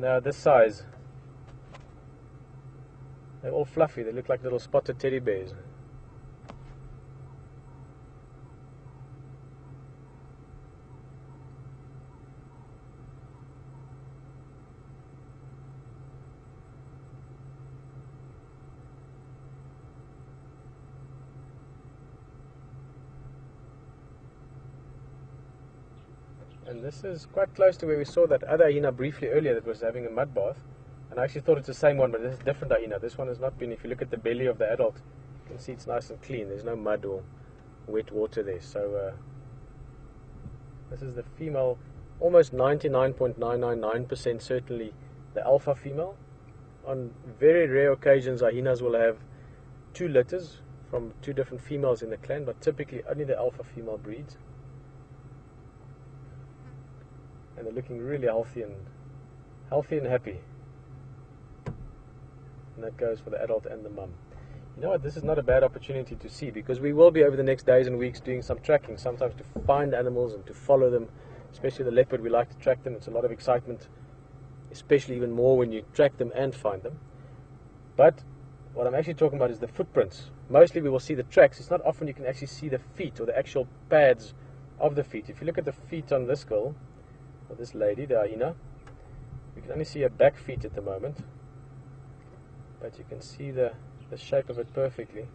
are this size. They're all fluffy. They look like little spotted teddy bears. And this is quite close to where we saw that other hyena briefly earlier that was having a mud bath. And I actually thought it's the same one, but this is a different hyena. This one has not been. If you look at the belly of the adult, you can see it's nice and clean. There's no mud or wet water there. So this is the female, almost 99.999% certainly the alpha female. On very rare occasions, hyenas will have two litters from two different females in the clan, but typically only the alpha female breeds. And they're looking really healthy and happy. And that goes for the adult and the mum. You know what, this is not a bad opportunity to see, because we will be over the next days and weeks doing some tracking, sometimes to find animals and to follow them, especially the leopard. We like to track them. It's a lot of excitement especially even more when you track them and find them. But what I'm actually talking about is the footprints. Mostly we will see the tracks. It's not often you can actually see the feet or the actual pads of the feet. If you look at the feet on this girl, or this lady, the hyena, you can only see her back feet at the moment, but you can see the shape of it perfectly.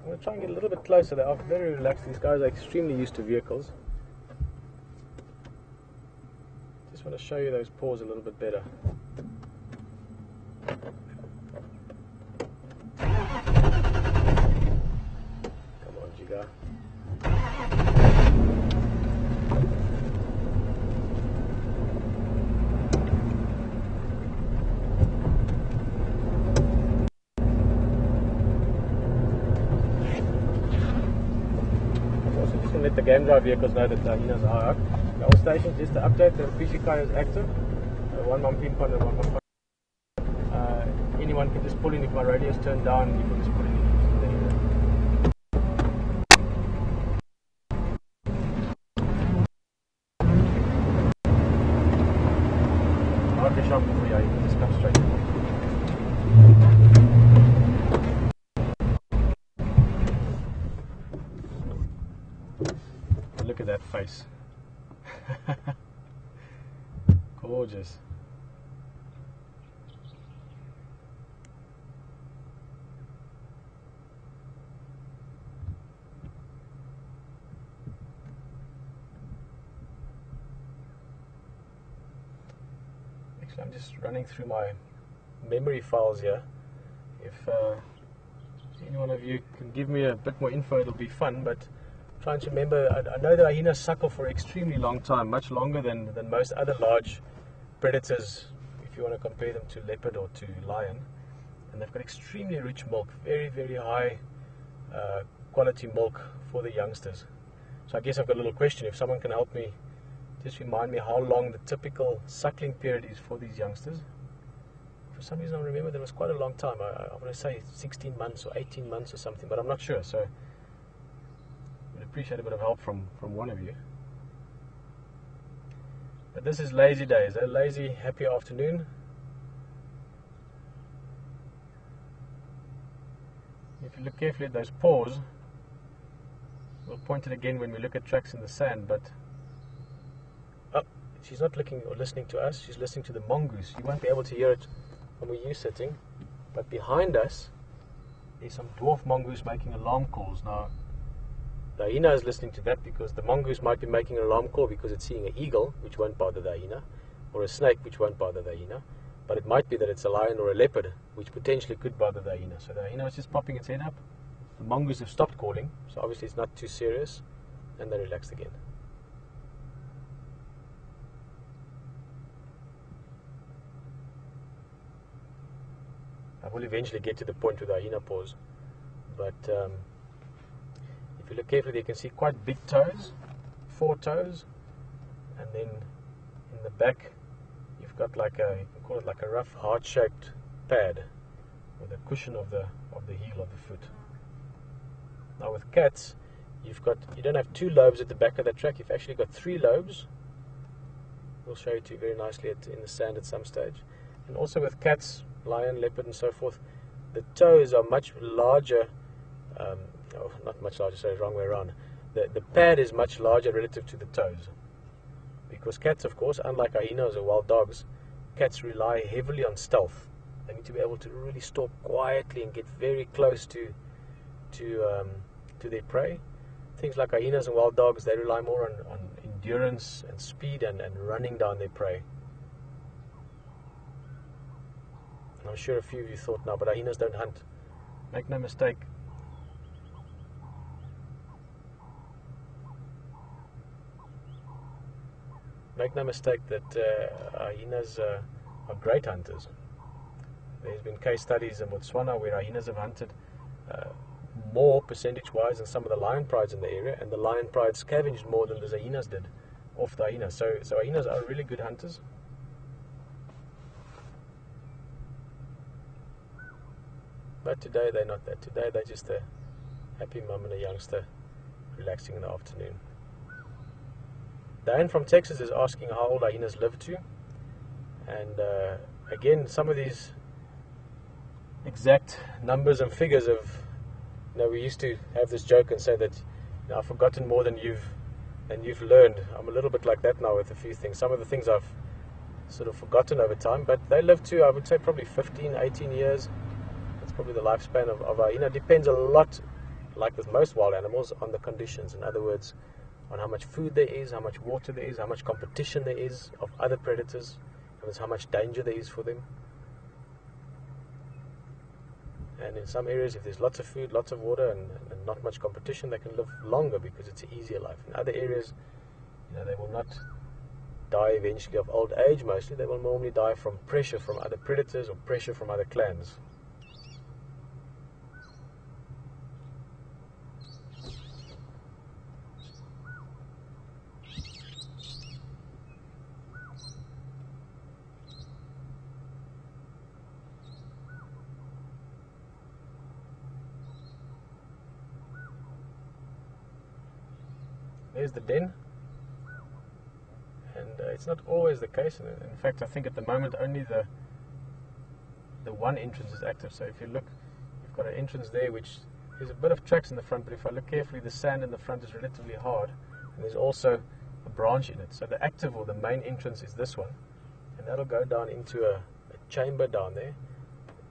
I'm going to try and get a little bit closer. They are very relaxed. These guys are extremely used to vehicles. Just want to show you those paws a little bit better. Come on, Jiga. Let the game drive vehicles know that the hyenas are out. All stations, just to update, the PCK is active. One man pin and one man. Anyone can just pull in if my radio is turned down. You can just pull in. Marker shop for you. You can just come straight in. Look at that face. Gorgeous. Actually, I'm just running through my memory files here. If any one of you can give me a bit more info, it'll be fun, but trying to remember, I know that hyenas suckle for an extremely long time, much longer than most other large predators, if you want to compare them to leopard or to lion. And they've got extremely rich milk, very, very high quality milk for the youngsters. So I guess I've got a little question. If someone can help me, just remind me how long the typical suckling period is for these youngsters. For some reason I remember there was quite a long time. I want to say 16 months or 18 months or something, but I'm not sure. So I'd appreciate a bit of help from one of you. But this is lazy days, a lazy, happy afternoon. If you look carefully at those paws, we'll point it again when we look at tracks in the sand, but she's not looking or listening to us, she's listening to the mongoose. You won't be able to hear it from where you're sitting, but behind us there's some dwarf mongoose making alarm calls. Now the hyena is listening to that because the mongoose might be making an alarm call because it's seeing an eagle, which won't bother the hyena, or a snake, which won't bother the hyena. But it might be that it's a lion or a leopard, which potentially could bother the hyena. So the hyena is just popping its head up. The mongoose have stopped calling, so obviously it's not too serious, and they relaxed again. I will eventually get to the point with the hyena pause, but if you look carefully, you can see quite big toes, 4 toes, and then in the back you've got like a, you can call it like a rough heart-shaped pad with a cushion of the heel of the foot. Now with cats, you don't have 2 lobes at the back of the track. You've actually got 3 lobes. We'll show you 2 very nicely in the sand at some stage. And also with cats, lion, leopard, and so forth, the toes are much larger. Not much larger, sorry, wrong way around. The pad is much larger relative to the toes. Because cats, of course, unlike hyenas or wild dogs, cats rely heavily on stealth. They need to be able to really stalk quietly and get very close to their prey. Things like hyenas and wild dogs, they rely more on endurance and speed and running down their prey. And I'm sure a few of you thought, no, but hyenas don't hunt. Make no mistake. Make no mistake that hyenas are great hunters. There's been case studies in Botswana where hyenas have hunted more percentage-wise than some of the lion prides in the area, and the lion pride scavenged more than the hyenas did off the hyenas. So hyenas are really good hunters. But today they're not that. Today they're just a Happy mum and a youngster relaxing in the afternoon. Dan from Texas is asking how old hyenas live to. And again, some of these exact numbers and figures of, we used to have this joke and say that I've forgotten more than you've learned. I'm a little bit like that now with a few things. Some of the things I've sort of forgotten over time, but they live to, I would say, probably 15, 18 years. That's probably the lifespan of a hyena. Depends a lot, like with most wild animals, on the conditions. In other words, on how much food there is, how much water there is, how much competition there is of other predators, and how much danger there is for them. And in some areas, if there's lots of food, lots of water, and not much competition, they can live longer because it's an easier life. In other areas, they will not die eventually of old age mostly. They will normally die from pressure from other predators or pressure from other clans. There's the den, and it's not always the case. In fact, I think at the moment only the one entrance is active. So if you look, you've got an entrance there which there's a bit of tracks in the front, but if I look carefully, the sand in the front is relatively hard, and there's also a branch in it. So the active or the main entrance is this one, and that'll go down into a chamber down there,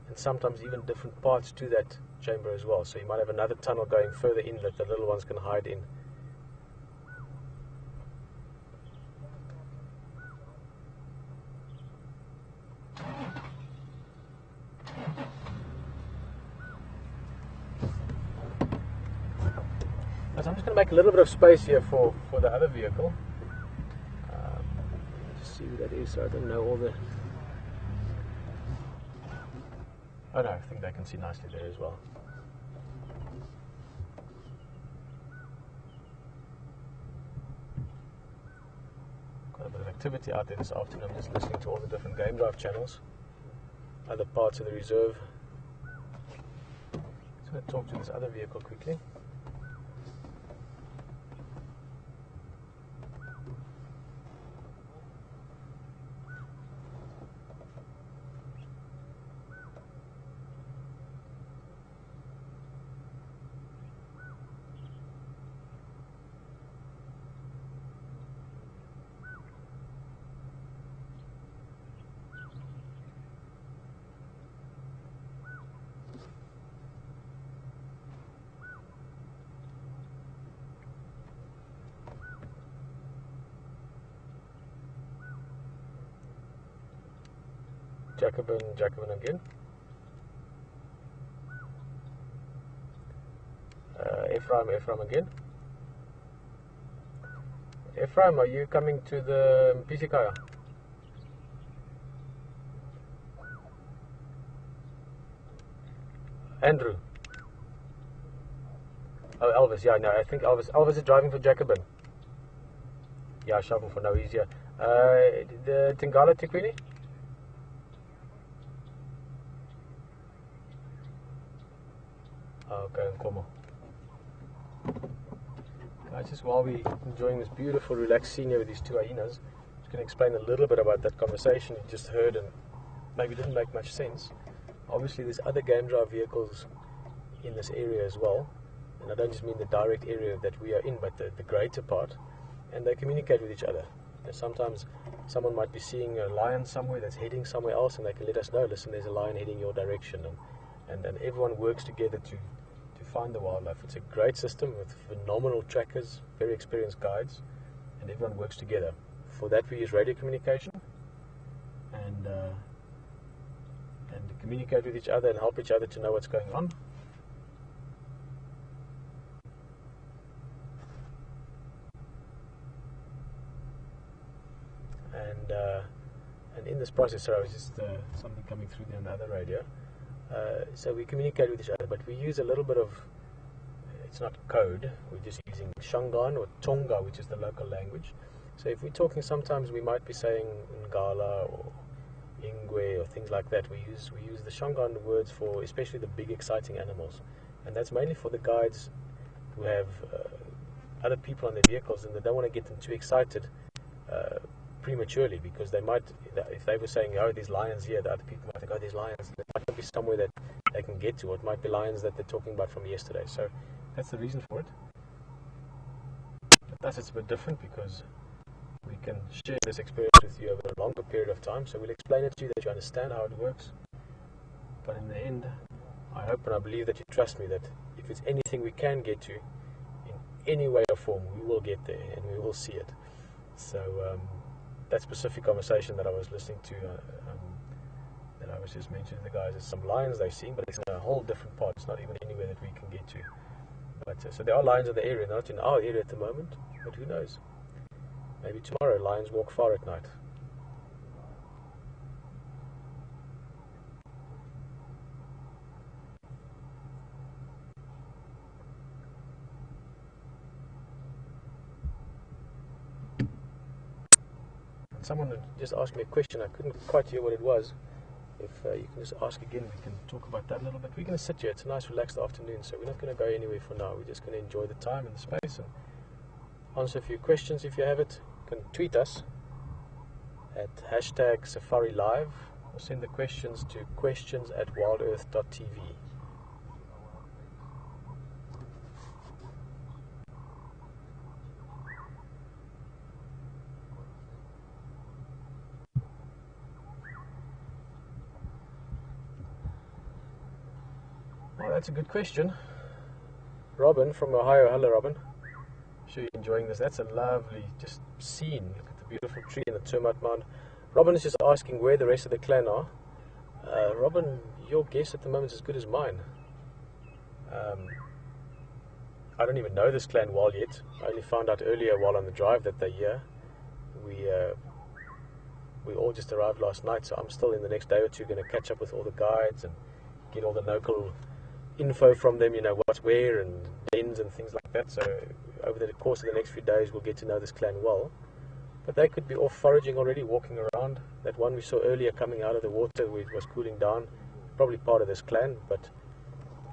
and sometimes even different parts to that chamber as well. So you might have another tunnel going further in that the little ones can hide in. So I'm just going to make a little bit of space here for the other vehicle. Just see who that is, so I don't know all the... Oh no, I think they can see nicely there as well. Quite a bit of activity out there this afternoon. I'm just listening to all the different game drive channels, other parts of the reserve. Just going to talk to this other vehicle quickly. Jacobin again. Ephraim again. Ephraim, are you coming to the Pisikaya? Andrew. Oh, Elvis, yeah, no, I think Elvis is driving for Jacobin. Yeah, shovel for no easier. The Tingala Tikwini? Okay, Nkomo. Guys, just while we're enjoying this beautiful relaxed scene here with these two hyenas, I'm just going to explain a little bit about that conversation you just heard and maybe didn't make much sense. Obviously there's other game drive vehicles in this area as well, and I don't just mean the direct area that we are in, but the greater part, and they communicate with each other. Sometimes someone might be seeing a lion somewhere that's heading somewhere else, and they can let us know, listen, there's a lion heading your direction, and then everyone works together to find the wildlife. It's a great system with phenomenal trackers, very experienced guides, and everyone works together. For that we use radio communication and to communicate with each other and help each other to know what's going on. And in this process, sorry, I was just something coming through there on the other radio. So we communicate with each other, but we use a little bit of, it's not code, we're just using Shangaan or Tonga, which is the local language. So if we're talking, sometimes we might be saying Ngala or Ingwe or things like that. We use the Shangaan words for especially the big exciting animals. and that's mainly for the guides who have other people on their vehicles, and they don't want to get them too excited prematurely, because they might, if they were saying, oh, there's lions here, the other people might think, oh, there's lions. There might not be somewhere that they can get to, or it might be lions that they're talking about from yesterday. So that's the reason for it. But thus it's a bit different, because we can share this experience with you over a longer period of time. So we'll explain it to you that you understand how it works. But in the end, I hope and I believe that you trust me, that if it's anything we can get to in any way or form, we will get there and we will see it. So that specific conversation that I was listening to, that I was just mentioning to the guys, is some lions they've seen, but it's in a whole different part. It's not even anywhere that we can get to. But so there are lions in the area, not in our area at the moment, but who knows? Maybe tomorrow lions walk far at night. Someone just asked me a question. I couldn't quite hear what it was. If you can just ask again, we can talk about that a little bit. We're going to sit here. It's a nice relaxed afternoon, so we're not going to go anywhere for now. We're just going to enjoy the time and the space and answer a few questions if you have it. You can tweet us at #SafariLive, or send the questions to questions@WildEarth.tv. Well, that's a good question. Robin from Ohio. Hello, Robin. I'm sure you're enjoying this. That's a lovely just scene. Look at the beautiful tree and the termite mound. Robin is just asking where the rest of the clan are. Robin, your guess at the moment is as good as mine. I don't even know this clan well yet. I only found out earlier while on the drive that they're here. We all just arrived last night, so I'm still in the next day or two going to catch up with all the guides and get all the local info from them, you know, what's where and dens and things like that. So over the course of the next few days we'll get to know this clan well. But they could be off foraging already, walking around. That one we saw earlier coming out of the water where it was cooling down, probably part of this clan, but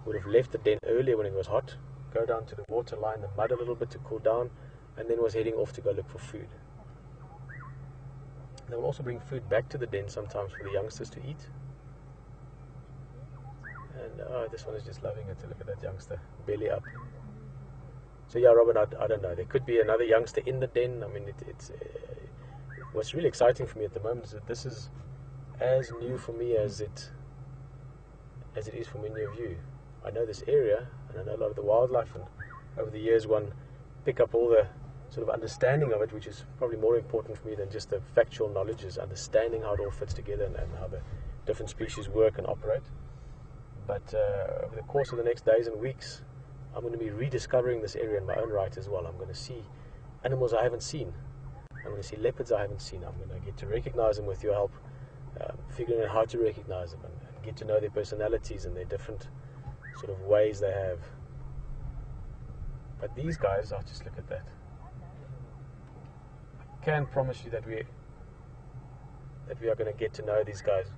would have left the den earlier when it was hot, go down to the water, lie in the mud a little bit to cool down, and then was heading off to go look for food. They will also bring food back to the den sometimes for the youngsters to eat. And this one is just loving it. To look at that youngster, belly up. So yeah, Robin, I don't know. There could be another youngster in the den. I mean, it's what's really exciting for me at the moment is that this is as new for me as it is for many of you. I know this area, and I know a lot of the wildlife, and over the years one pick up all the sort of understanding of it, which is probably more important for me than just the factual knowledge, is understanding how it all fits together and how the different species work and operate. But over the course of the next days and weeks, I'm going to be rediscovering this area in my own right as well. I'm going to see animals I haven't seen. I'm going to see leopards I haven't seen. I'm going to get to recognize them with your help, figuring out how to recognize them and get to know their personalities and their different sort of ways they have. But these guys, just look at that. I can promise you that we are going to get to know these guys.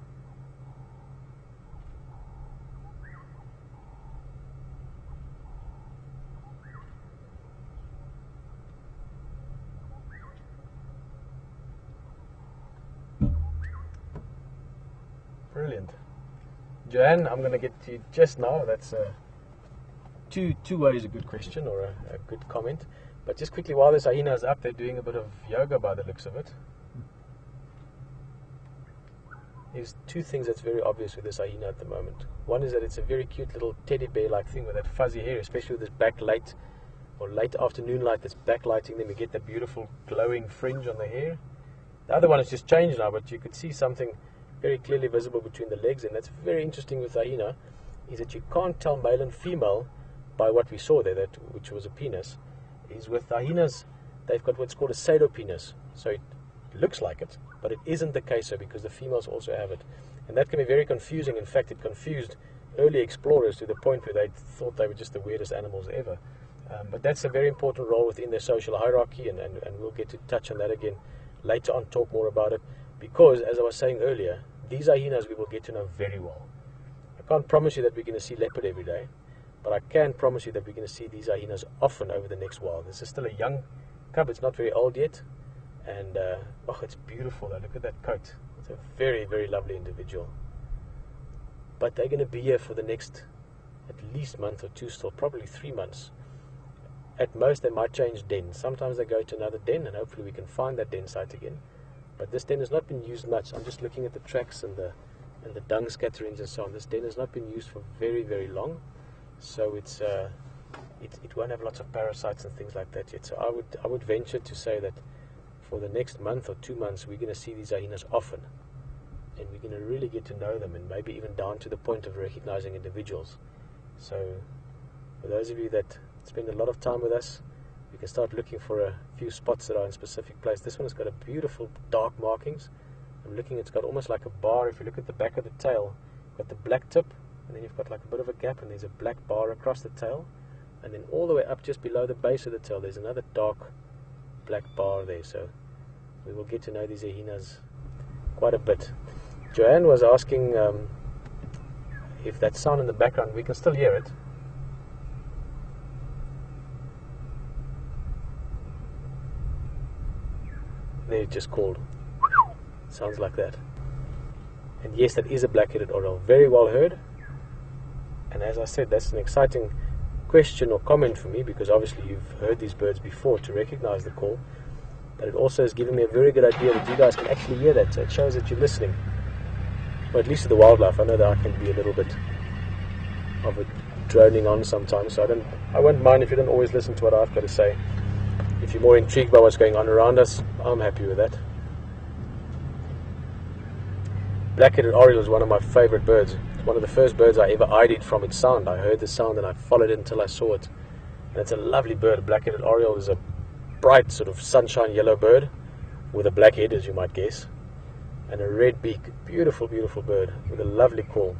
Brilliant. Joanne, I'm going to get to you just now. That's two ways a good question or a good comment. But just quickly, while this hyena is up, they're doing a bit of yoga by the looks of it. There's two things that's very obvious with this hyena at the moment. One is that it's a very cute little teddy bear-like thing with that fuzzy hair, especially with this backlight or late afternoon light that's backlighting them. You get that beautiful glowing fringe on the hair. The other one has just changed now, but you could see something very clearly visible between the legs, and that's very interesting with hyena, is that you can't tell male and female by what we saw there, which was a penis. Is with hyenas, they've got what's called a pseudopenis, so it looks like it, but it isn't the case, so because the females also have it, and that can be very confusing. In fact, it confused early explorers to the point where they thought they were just the weirdest animals ever. But that's a very important role within their social hierarchy, and we'll get to touch on that again later on, talk more about it. Because, as I was saying earlier, these hyenas we will get to know very well. I can't promise you that we're going to see leopard every day, But I can promise you that we're going to see these hyenas often over the next while. This is still a young cub. It's not very old yet. And, oh, it's beautiful. Look at that coat. It's a very, very lovely individual. But they're going to be here for the next at least month or two still, probably 3 months. At most, they might change den. Sometimes they go to another den, and hopefully we can find that den site again. But this den has not been used much. I'm just looking at the tracks and the dung scatterings and so on. This den has not been used for very, very long. So it won't have lots of parasites and things like that yet. So I would venture to say that for the next month or 2 months, we're going to see these hyenas often. And we're going to really get to know them, and maybe even down to the point of recognizing individuals. So for those of you that spend a lot of time with us, you can start looking for a few spots that are in specific place. This one has got a beautiful dark markings. I'm looking, it's got almost like a bar. If you look at the back of the tail, you've got the black tip, and then you've got like a bit of a gap, and there's a black bar across the tail. And then all the way up just below the base of the tail, there's another dark black bar there. So we will get to know these hyenas quite a bit. Joanne was asking if that sound in the background, we can still hear it. There, it just called. Sounds like that. And yes, that is a black-headed oriole. Very well heard. And as I said, that's an exciting question or comment for me, because obviously you've heard these birds before to recognize the call. But it also has given me a very good idea that you guys can actually hear that. So it shows that you're listening. Or at least to the wildlife. I know that I can be a little bit of a droning on sometimes. So I won't mind if you don't always listen to what I've got to say. If you're more intrigued by what's going on around us, I'm happy with that. Black-headed oriole is one of my favorite birds. It's one of the first birds I ever ID'd from its sound. I heard the sound and I followed it until I saw it. And it's a lovely bird. Black-headed oriole is a bright sort of sunshine yellow bird with a black head, as you might guess, and a red beak. Beautiful, beautiful bird with a lovely call.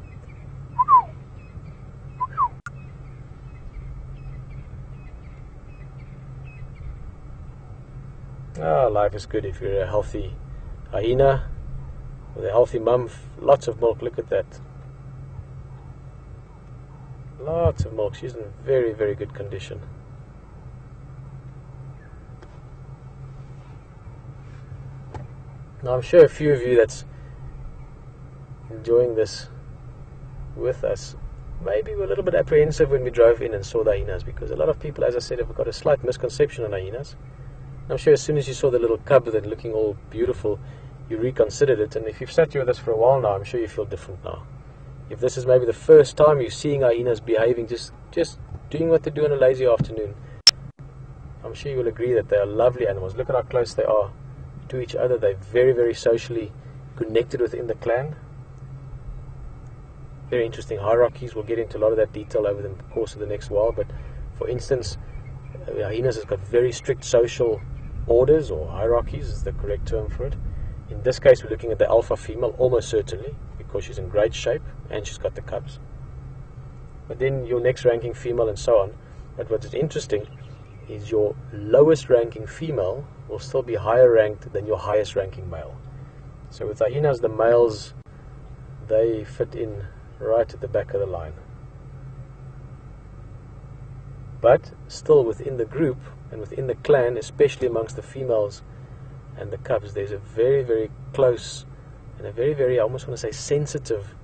Life is good if you're a healthy hyena with a healthy mum. Lots of milk. Look at that. Lots of milk. She's in very, very good condition. Now I'm sure a few of you that's enjoying this with us maybe were a little bit apprehensive when we drove in and saw the hyenas, because a lot of people, as I said, have got a slight misconception on hyenas. I'm sure as soon as you saw the little cub that looking all beautiful, you reconsidered it. And if you've sat here with us for a while now, I'm sure you feel different now. If this is maybe the first time you're seeing hyenas behaving, just doing what they do on a lazy afternoon, I'm sure you will agree that they are lovely animals. Look at how close they are to each other. They're very, very socially connected within the clan. Very interesting hierarchies. We'll get into a lot of that detail over the course of the next while. But for instance, hyenas has got very strict social orders, or hierarchies is the correct term for it. In this case, we're looking at the alpha female, almost certainly, because she's in great shape and she's got the cubs. But then your next ranking female and so on. But what is interesting is your lowest ranking female will still be higher ranked than your highest ranking male. So with hyenas, the males, they fit in right at the back of the line. But still within the group and within the clan, especially amongst the females and the cubs, there's a very, very close and a very, very, I almost want to say, sensitive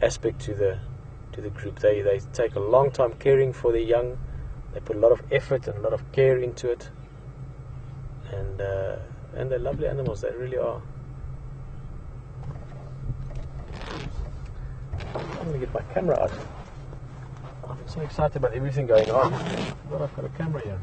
aspect to the group. They take a long time caring for their young. They put a lot of effort and a lot of care into it, and they're lovely animals. They really are. I'm going to get my camera out. I'm so excited about everything going on. I've got a camera here.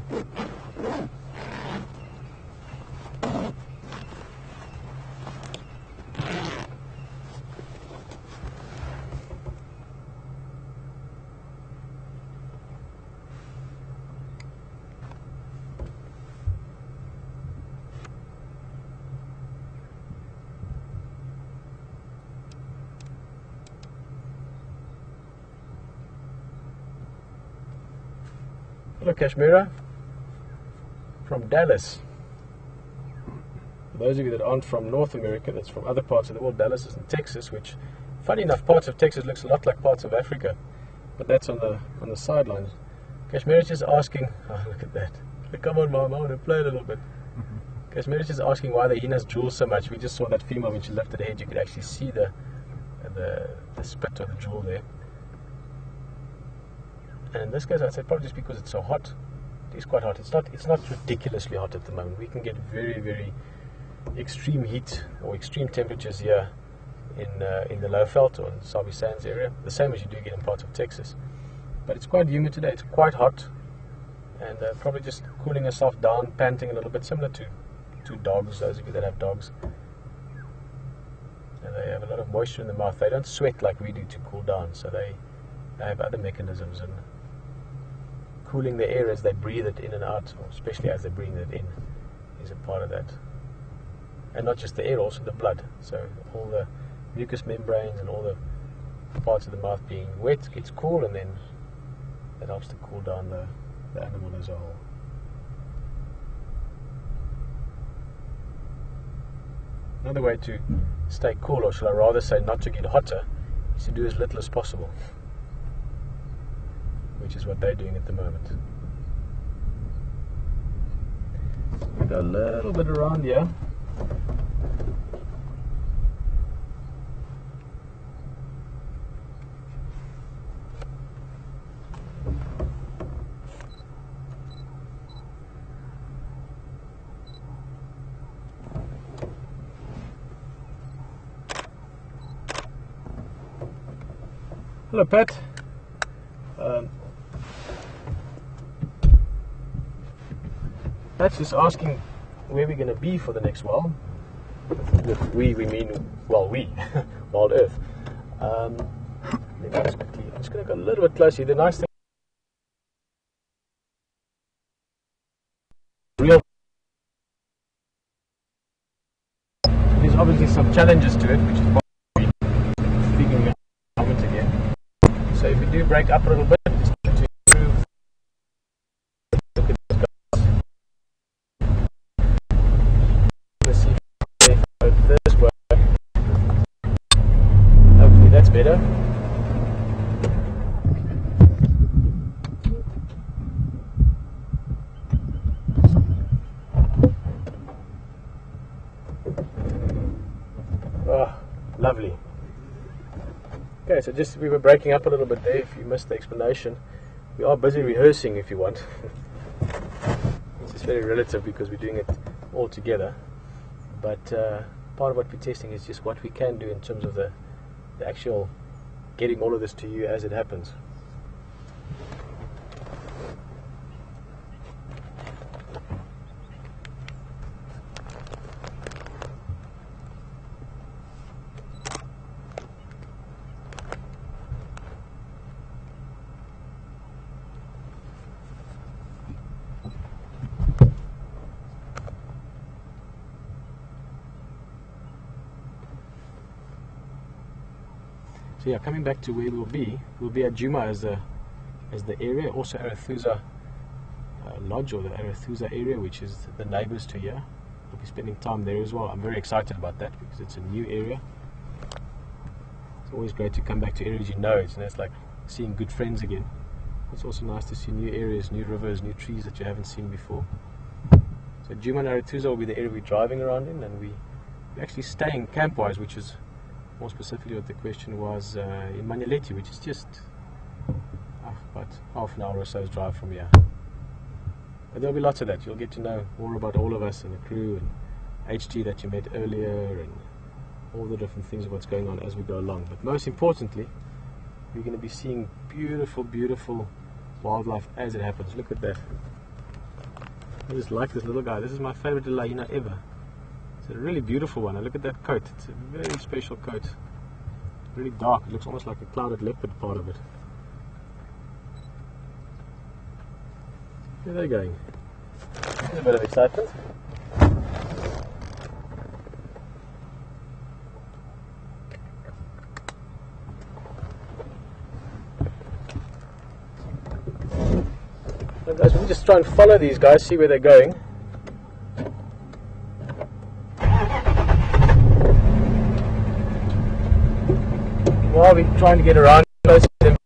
Hello, Kashmira from Dallas. For those of you that aren't from North America, that's from other parts of the world. Dallas is in Texas, which, funny enough, parts of Texas looks a lot like parts of Africa. but that's on the sidelines. Kashmir's just asking, oh look at that. Come on mom, I want to play a little bit. Kashmir's just asking why the hyenas drool so much. We just saw that female when she lifted her head, you could actually see the spit or the drool there. And in this case I'd say probably just because it's so hot. It is quite hot. It's not ridiculously hot at the moment. We can get very, very extreme heat or extreme temperatures here in the low veld or in the Sabi Sands area, the same as you do get in parts of Texas. But it's quite humid today. It's quite hot, and probably just cooling herself down, panting a little bit, similar to dogs. Those of you that have dogs, and they have a lot of moisture in the mouth. They don't sweat like we do to cool down, so they have other mechanisms, and cooling the air as they breathe it in and out, or especially as they breathe it in, is a part of that. And not just the air, also the blood. So all the mucous membranes and all the parts of the mouth being wet gets cool, and then that helps to cool down the animal as a whole. Another way to stay cool, or shall I rather say not to get hotter, is to do as little as possible, which is what they're doing at the moment. We'll go a little bit around here. Hello, Pat. Pat's just asking where we're going to be for the next while. With we mean, well, we, Wild Earth. Let me just quickly, I'm just going to go a little bit closer. The nice thing, there's obviously some challenges to it, which is probably figuring out moment again. So if we do break up a little bit, just to improve. Look at these guys. Let's see if they go this way. Hopefully that's better. Oh, lovely. Okay, so just we were breaking up a little bit there. If you missed the explanation, we are busy rehearsing if you want. It's just very relative because we're doing it all together. But part of what we're testing is just what we can do in terms of the actual getting all of this to you as it happens. So yeah, coming back to where we'll be at Juma as the area, also Arathusa Lodge, or the Arathusa area, which is the neighbors to here. We'll be spending time there as well. I'm very excited about that because it's a new area. It's always great to come back to areas you know. It's like seeing good friends again. It's also nice to see new areas, new rivers, new trees that you haven't seen before. So Juma and Arathusa will be the area we're driving around in, and we're actually staying camp-wise, which is more specifically what the question was, in Manyaleti, which is just about half an hour or so's drive from here. But there'll be lots of that. You'll get to know more about all of us and the crew, and HT that you met earlier, and all the different things of what's going on as we go along. But most importantly, you're going to be seeing beautiful, beautiful wildlife as it happens. Look at that. I just like this little guy. This is my favorite hyena ever. It's a really beautiful one. Look at that coat. It's a very special coat. Really dark. It looks almost like a clouded leopard part of it. Where are they going? There's a bit of excitement. So guys, we'll just try and follow these guys, see where they're going. While we're trying to get around close to them,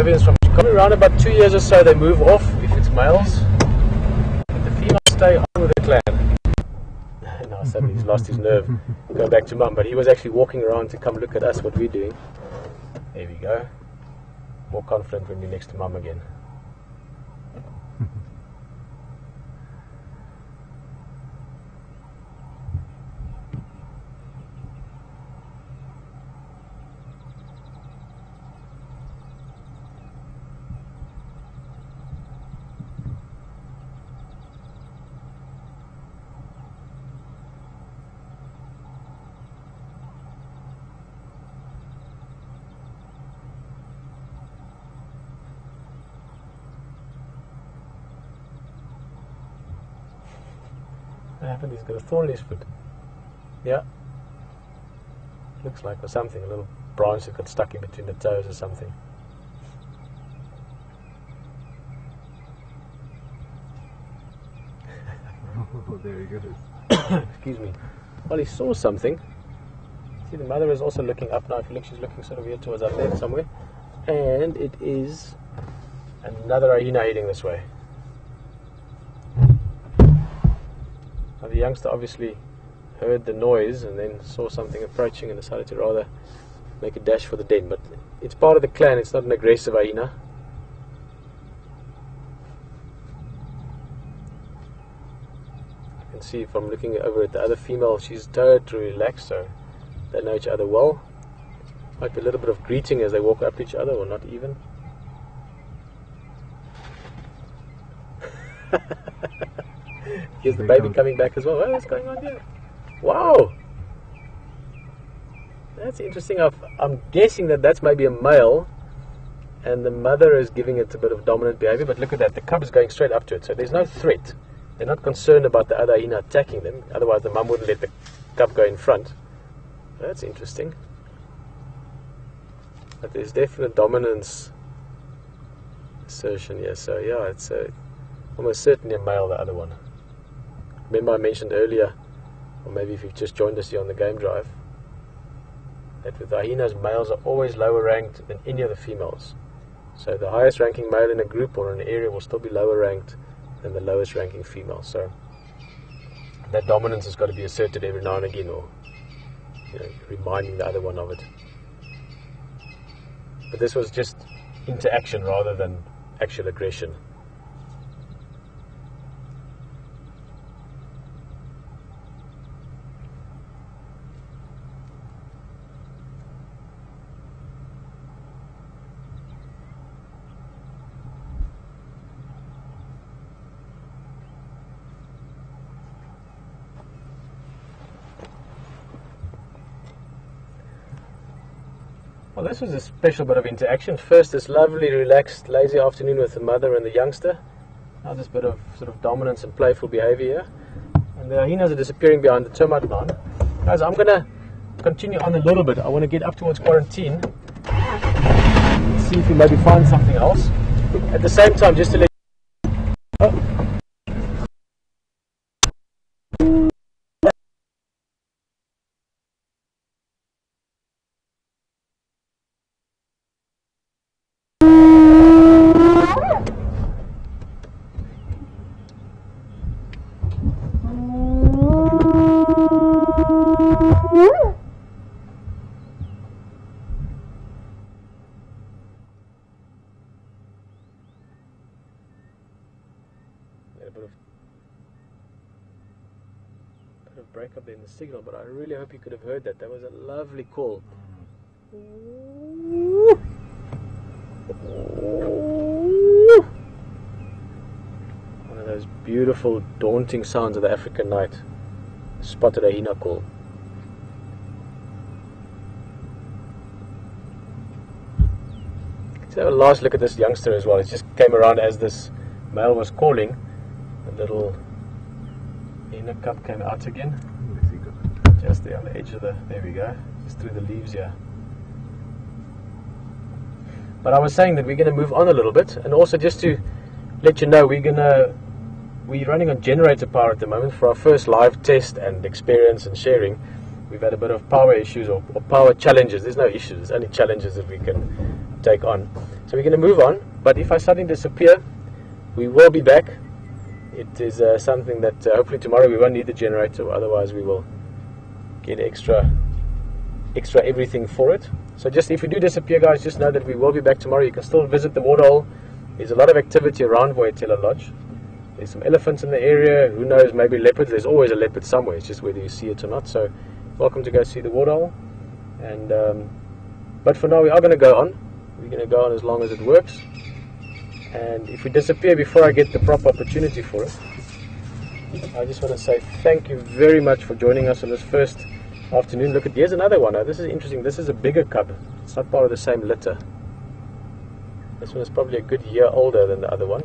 Vivians from coming around about 2 years or so, they move off if it's males. But the females stay on with the clan. Now suddenly he's lost his nerve, going back to mum. But he was actually walking around to come look at us, what we're doing. There we go. More confident when you're next to mum again. What happened? He's got a thorn in his foot. Yeah. Looks like, or something, a little branch that got stuck in between the toes or something. Oh, there he goes. Excuse me. Well, he saw something. See, the mother is also looking up now. If you look, she's looking sort of here towards our left somewhere. And it is another hyena heading this way. Now, the youngster obviously heard the noise and then saw something approaching and decided to rather make a dash for the den. But it's part of the clan, it's not an aggressive hyena. You can see from looking over at the other female, she's totally relaxed, so they know each other well. Might be a little bit of greeting as they walk up to each other, or not even. Here's the baby coming back as well. Oh, what's going on here? Wow! That's interesting. I'm guessing that that's maybe a male, and the mother is giving it a bit of dominant behavior, but look at that. The cub is going straight up to it, so there's no threat. They're not concerned about the other hyena attacking them, otherwise the mum wouldn't let the cub go in front. That's interesting. But there's definite dominance assertion here, so yeah, it's almost certainly a male, the other one. Remember I mentioned earlier, or maybe if you've just joined us here on the game drive, that with the hyenas, males are always lower ranked than any of the females. So the highest ranking male in a group or in an area will still be lower ranked than the lowest ranking female. So that dominance has got to be asserted every now and again, or reminding the other one of it. But this was just interaction rather than actual aggression. Well, this was a special bit of interaction. First, this lovely, relaxed, lazy afternoon with the mother and the youngster. Now this bit of sort of dominance and playful behavior here. And the hyenas are disappearing behind the termite mound. Guys, I'm going to continue on a little bit. I want to get up towards quarantine. See if we maybe find something else. At the same time, just to let break up there in the signal, but I really hope you could have heard that. That was a lovely call. One of those beautiful, daunting sounds of the African night. Spotted a hyena call. Let's have a last look at this youngster as well. It just came around as this male was calling. A little hyena cub came out again. Just there on the edge of there we go, just through the leaves here. But I was saying that we're going to move on a little bit, and also just to let you know, we're running on generator power at the moment for our first live test and experience and sharing. We've had a bit of power issues or power challenges. There's no issues, there's only challenges that we can take on. So we're going to move on, but if I suddenly disappear, we will be back. It is something that hopefully tomorrow we won't need the generator, otherwise we will get extra everything for it. So just if we do disappear, guys, just know that we will be back tomorrow. You can still visit the waterhole. There's a lot of activity around Voyatella Lodge. There's some elephants in the area, who knows, maybe leopards. There's always a leopard somewhere, it's just whether you see it or not. So welcome to go see the waterhole. And but for now we are going to go on. We're going to go on as long as it works. And if we disappear before I get the proper opportunity for it, I just want to say thank you very much for joining us on this first afternoon. Look, here's another one. Now, this is interesting. This is a bigger cub. It's not part of the same litter. This one is probably a good year older than the other one.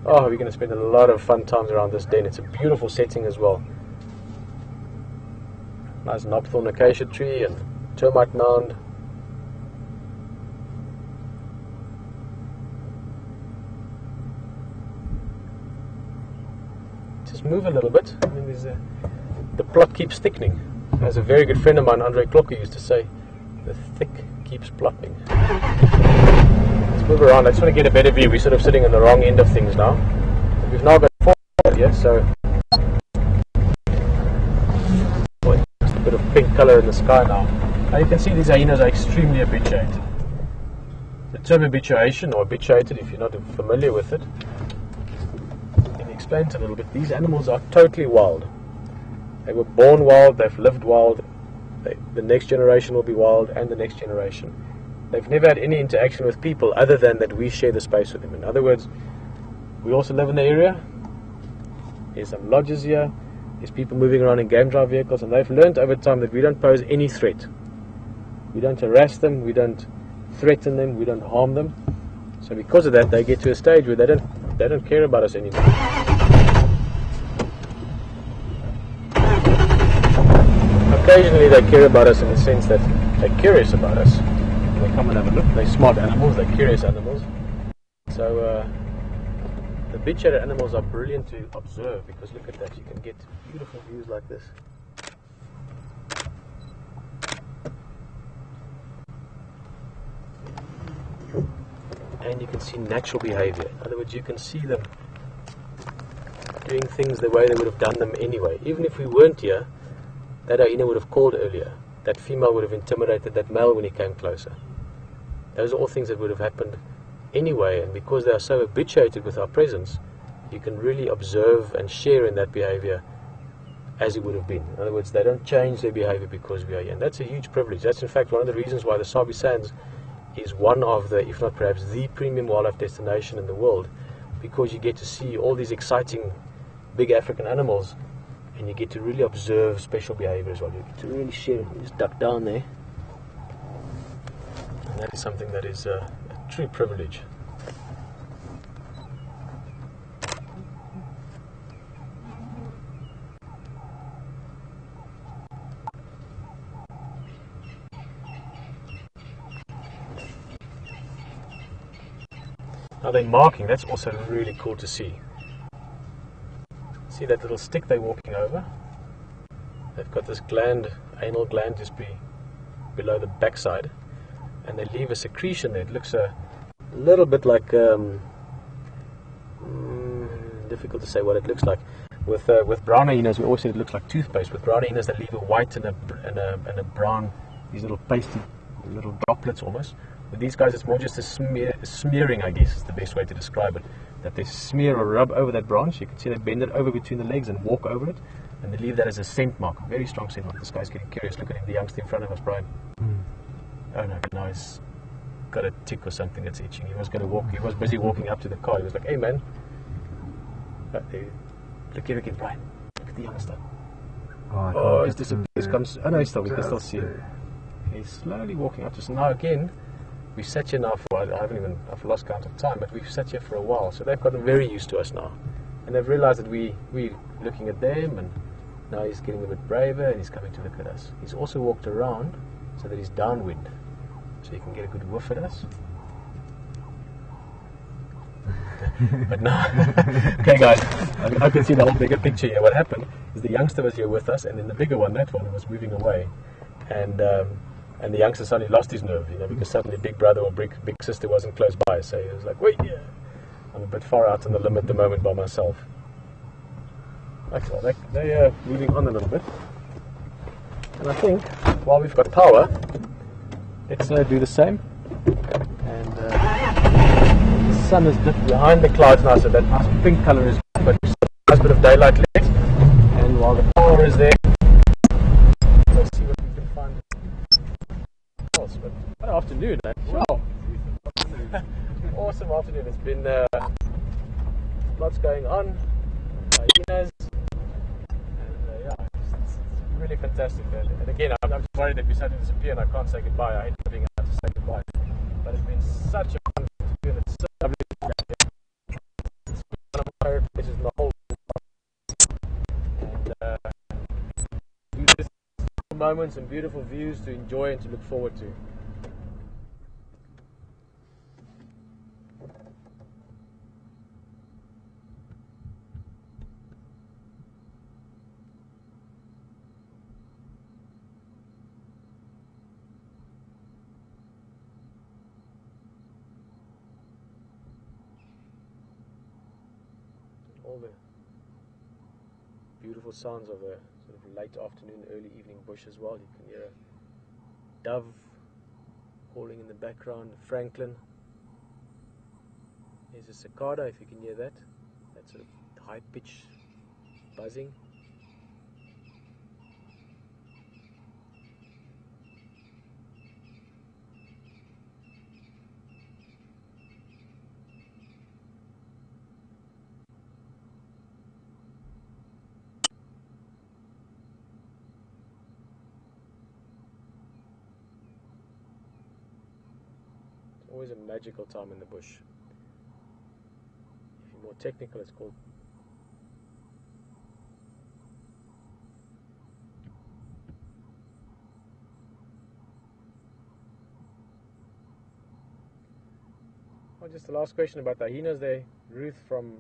Oh, we're going to spend a lot of fun times around this den. It's a beautiful setting as well. Nice knobthorn acacia tree and termite mound. Just move a little bit. I mean, the plot keeps thickening. As a very good friend of mine, Andre Klokker, used to say, the thick keeps plotting. Let's move around. I just want to get a better view. We're sort of sitting on the wrong end of things now. We've now got 4 here, so just a bit of pink color in the sky now. Now you can see these hyenas are extremely habituated. The term habituation, or habituated if you're not familiar with it, let me explain it a little bit. These animals are totally wild. They were born wild, they've lived wild, the next generation will be wild, and the next generation. They've never had any interaction with people other than that we share the space with them. In other words, we also live in the area. There's some lodges here. There's people moving around in game drive vehicles, and they've learned over time that we don't pose any threat. We don't harass them, we don't threaten them, we don't harm them. So because of that, they get to a stage where they don't care about us anymore. Occasionally they care about us in the sense that they're curious about us. They come and have a look. They're smart animals, they're curious animals. So the habituated animals are brilliant to observe, because look at that, you can get beautiful views like this. And you can see natural behavior. In other words, you can see them doing things the way they would have done them anyway. Even if we weren't here, that hyena would have called earlier. That female would have intimidated that male when he came closer. Those are all things that would have happened anyway, and because they are so habituated with our presence, you can really observe and share in that behavior as it would have been. In other words, they don't change their behavior because we are here, and that's a huge privilege. That's in fact one of the reasons why the Sabi Sands is one of the, if not perhaps the premium wildlife destination in the world, because you get to see all these exciting big African animals, and you get to really observe special behavior as well. You get to really share. You just duck down there, and that is something that is a true privilege. Now they're marking. That's also really cool to see. See that little stick they're walking over? They've got this gland, anal gland, just below the backside, and they leave a secretion there. It looks a little bit like difficult to say what it looks like. With brown hyenas, we always say it looks like toothpaste. With brown hyenas, they leave a white and a brown, these little pasty, little droplets almost. With these guys, it's more just a smearing, I guess is the best way to describe it. That they smear or rub over that branch. You can see they bend it over between the legs and walk over it, and they leave that as a scent mark, a very strong scent mark. This guy's getting curious. Look at him, the youngster in front of us, Brian. Oh no, now he's got a tick or something that's itching. He was going to walk. He was busy walking up to the car. He was like, "Hey man, look here again, Brian. Look at the youngster." Oh, he's disappeared. Comes. Oh no, he's still. We can still see him. He's slowly walking up to us. Now again, we've sat here now for, I've lost count of time, but we've sat here for a while, so they've gotten very used to us now. And they've realized that we're looking at them, and now he's getting a bit braver, and he's coming to look at us. He's also walked around so that he's downwind, so he can get a good whiff at us. But now, okay guys, I can see the whole bigger picture here. What happened is the youngster was here with us, and then the bigger one, that one, was moving away. And And the youngster suddenly lost his nerve, you know, because suddenly big brother or big sister wasn't close by. So he was like, wait, yeah. I'm a bit far out on the limb at the moment by myself. Okay, they are moving on a little bit. And I think, while we've got power, let's do the same. And the sun is dipped behind the clouds now, so that nice pink color is gone, but still a nice bit of daylight left. And while the power is there, let's see what we can find else. But what an afternoon, eh? Wow. Awesome afternoon. It's been lots going on. Hyenas. And yeah, it's really fantastic. And again, I'm just worried that we suddenly disappear and I can't say goodbye. I hate being able to say goodbye. But it's been such a fun afternoon. It's so lovely to be back here. It's been one of my favorite places in the whole world. And there's moments and beautiful views to enjoy and to look forward to. All the beautiful sounds of the sort of late afternoon, early evening bush as well. You can hear a dove calling in the background, Franklin. There's a cicada, if you can hear that. That sort of high pitch buzzing. Always a magical time in the bush. If you're more technical, it's called just the last question about the hyenas there. Ruth from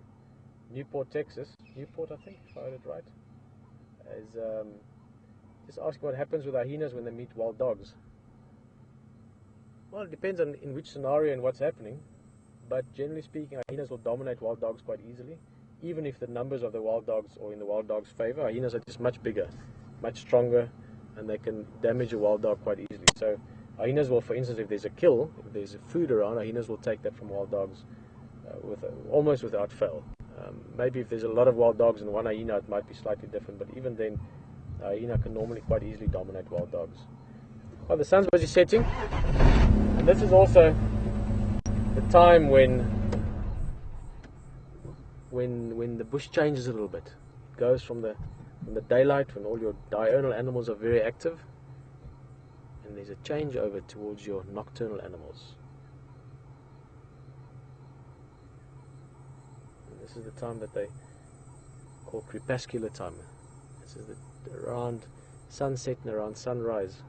Newport, Texas. Newport, I think, if I heard it right. Is just asking what happens with hyenas when they meet wild dogs. Well, it depends on in which scenario and what's happening, but generally speaking, hyenas will dominate wild dogs quite easily, even if the numbers of the wild dogs or in the wild dog's favor. Hyenas are just much bigger, much stronger, and they can damage a wild dog quite easily. So hyenas will, for instance, if there's a kill, if there's food around, hyenas will take that from wild dogs almost without fail. Maybe if there's a lot of wild dogs in one hyena, it might be slightly different, but even then, a hyena can normally quite easily dominate wild dogs. Well, the sun's busy setting. And this is also the time when the bush changes a little bit. It goes from the daylight when all your diurnal animals are very active, and there's a change over towards your nocturnal animals. And this is the time that they call crepuscular time. This is around sunset and around sunrise.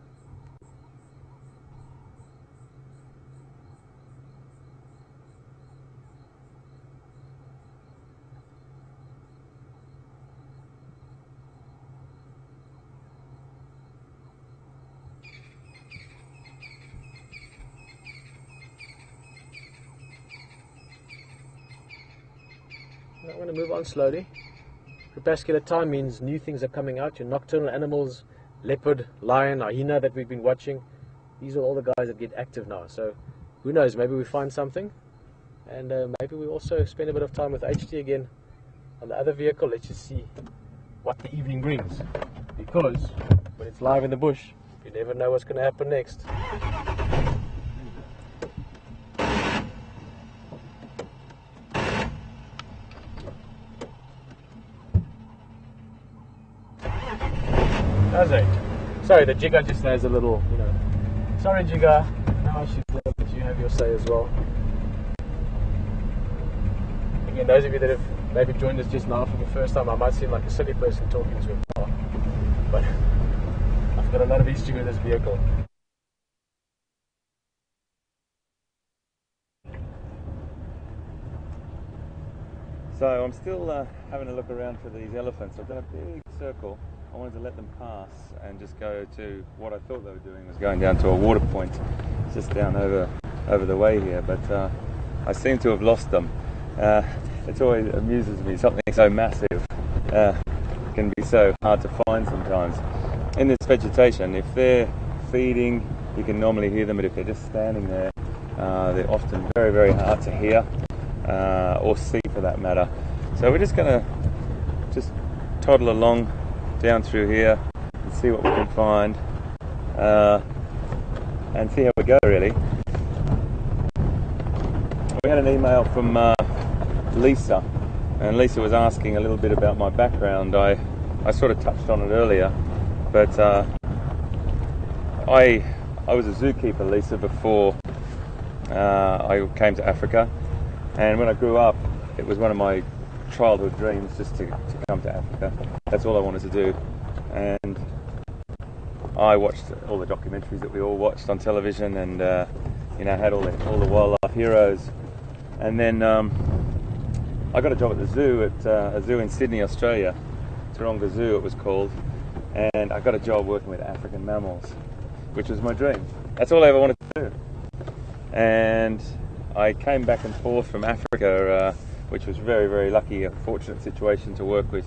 I'm going to move on slowly. Crepuscular time means new things are coming out. Your nocturnal animals, leopard, lion, hyena that we've been watching, these are all the guys that get active now. So who knows, maybe we find something, and maybe we also spend a bit of time with HT again on the other vehicle. Let's just see what the evening brings, because when it's live in the bush, you never know what's going to happen next. Does it? Sorry, the jigger just has a little, you know. Sorry, jigger. Now I should let you have your say as well. Again, those of you that have maybe joined us just now for the first time, I might seem like a silly person talking to a car, but I've got a lot of history with this vehicle. So I'm still having a look around for these elephants. I've done a big circle I wanted to let them pass and just go to what I thought they were doing, was going down to a water point just down over the way here, but I seem to have lost them. It always amuses me, something so massive can be so hard to find sometimes. In this vegetation, if they're feeding, you can normally hear them, but if they're just standing there, they're often very, very hard to hear or see for that matter. So we're just going to just toddle along down through here and see what we can find and see how we go, really. We had an email from Lisa, and Lisa was asking a little bit about my background. I sort of touched on it earlier, but I was a zookeeper, Lisa, before I came to Africa, and when I grew up, it was one of my childhood dreams just to come to Africa. That's all I wanted to do, and I watched all the documentaries that we all watched on television, and had all the wildlife heroes. And then I got a job at the zoo, at a zoo in Sydney, Australia, Taronga Zoo it was called, and I got a job working with African mammals, which was my dream. That's all I ever wanted to do. And I came back and forth from Africa, which was very, very lucky, a fortunate situation to work with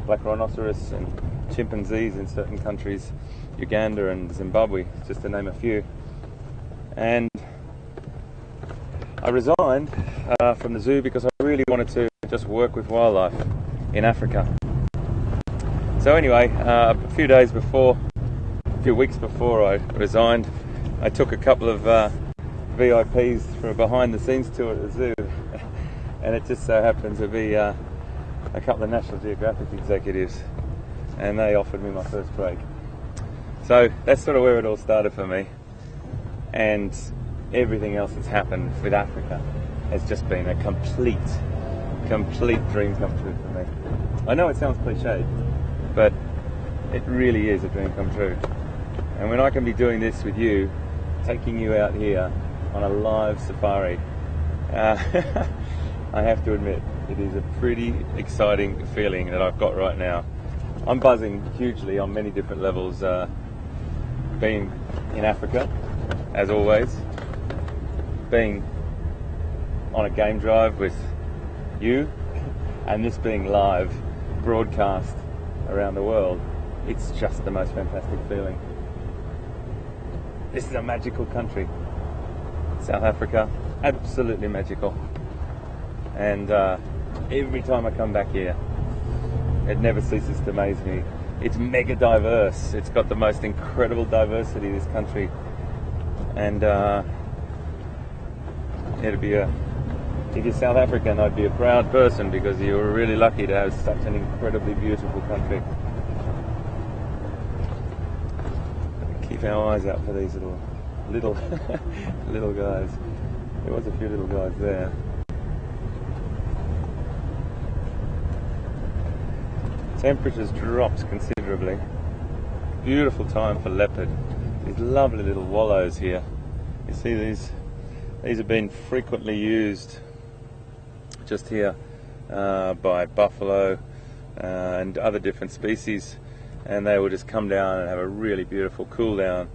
black rhinoceros and chimpanzees in certain countries, Uganda and Zimbabwe, just to name a few. And I resigned from the zoo because I really wanted to just work with wildlife in Africa. So anyway, a few weeks before I resigned, I took a couple of VIPs for a behind-the-scenes tour at the zoo, and it just so happened to be a couple of National Geographic executives, and they offered me my first break. So that's sort of where it all started for me, and everything else that's happened with Africa has just been a complete dream come true for me. I know it sounds cliched, but it really is a dream come true. And when I can be doing this with you, taking you out here on a live safari, I have to admit, it is a pretty exciting feeling that I've got right now. I'm buzzing hugely on many different levels, being in Africa, as always, being on a game drive with you, and this being live broadcast around the world. It's just the most fantastic feeling. This is a magical country, South Africa, absolutely magical. And every time I come back here, it never ceases to amaze me. It's mega diverse. It's got the most incredible diversity, this country. And if you're South African, I'd be a proud person, because you were really lucky to have such an incredibly beautiful country. Keep our eyes out for these little guys. There was a few little guys there. Temperatures dropped considerably. Beautiful time for leopard. These lovely little wallows here. You see these have been frequently used just here by buffalo and other different species, and they will just come down and have a really beautiful cool down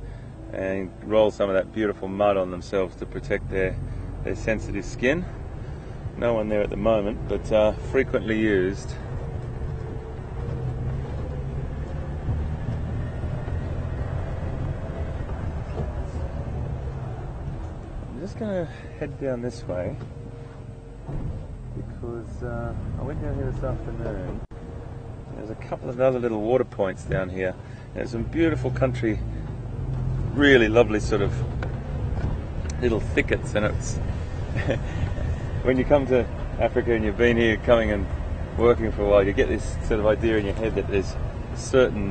and roll some of that beautiful mud on themselves to protect their sensitive skin. No one there at the moment, but frequently used. I'm just going to head down this way because I went down here this afternoon. There's a couple of other little water points down here. There's some beautiful country, really lovely sort of little thickets, and it's when you come to Africa and you've been here coming and working for a while, you get this sort of idea in your head that there's certain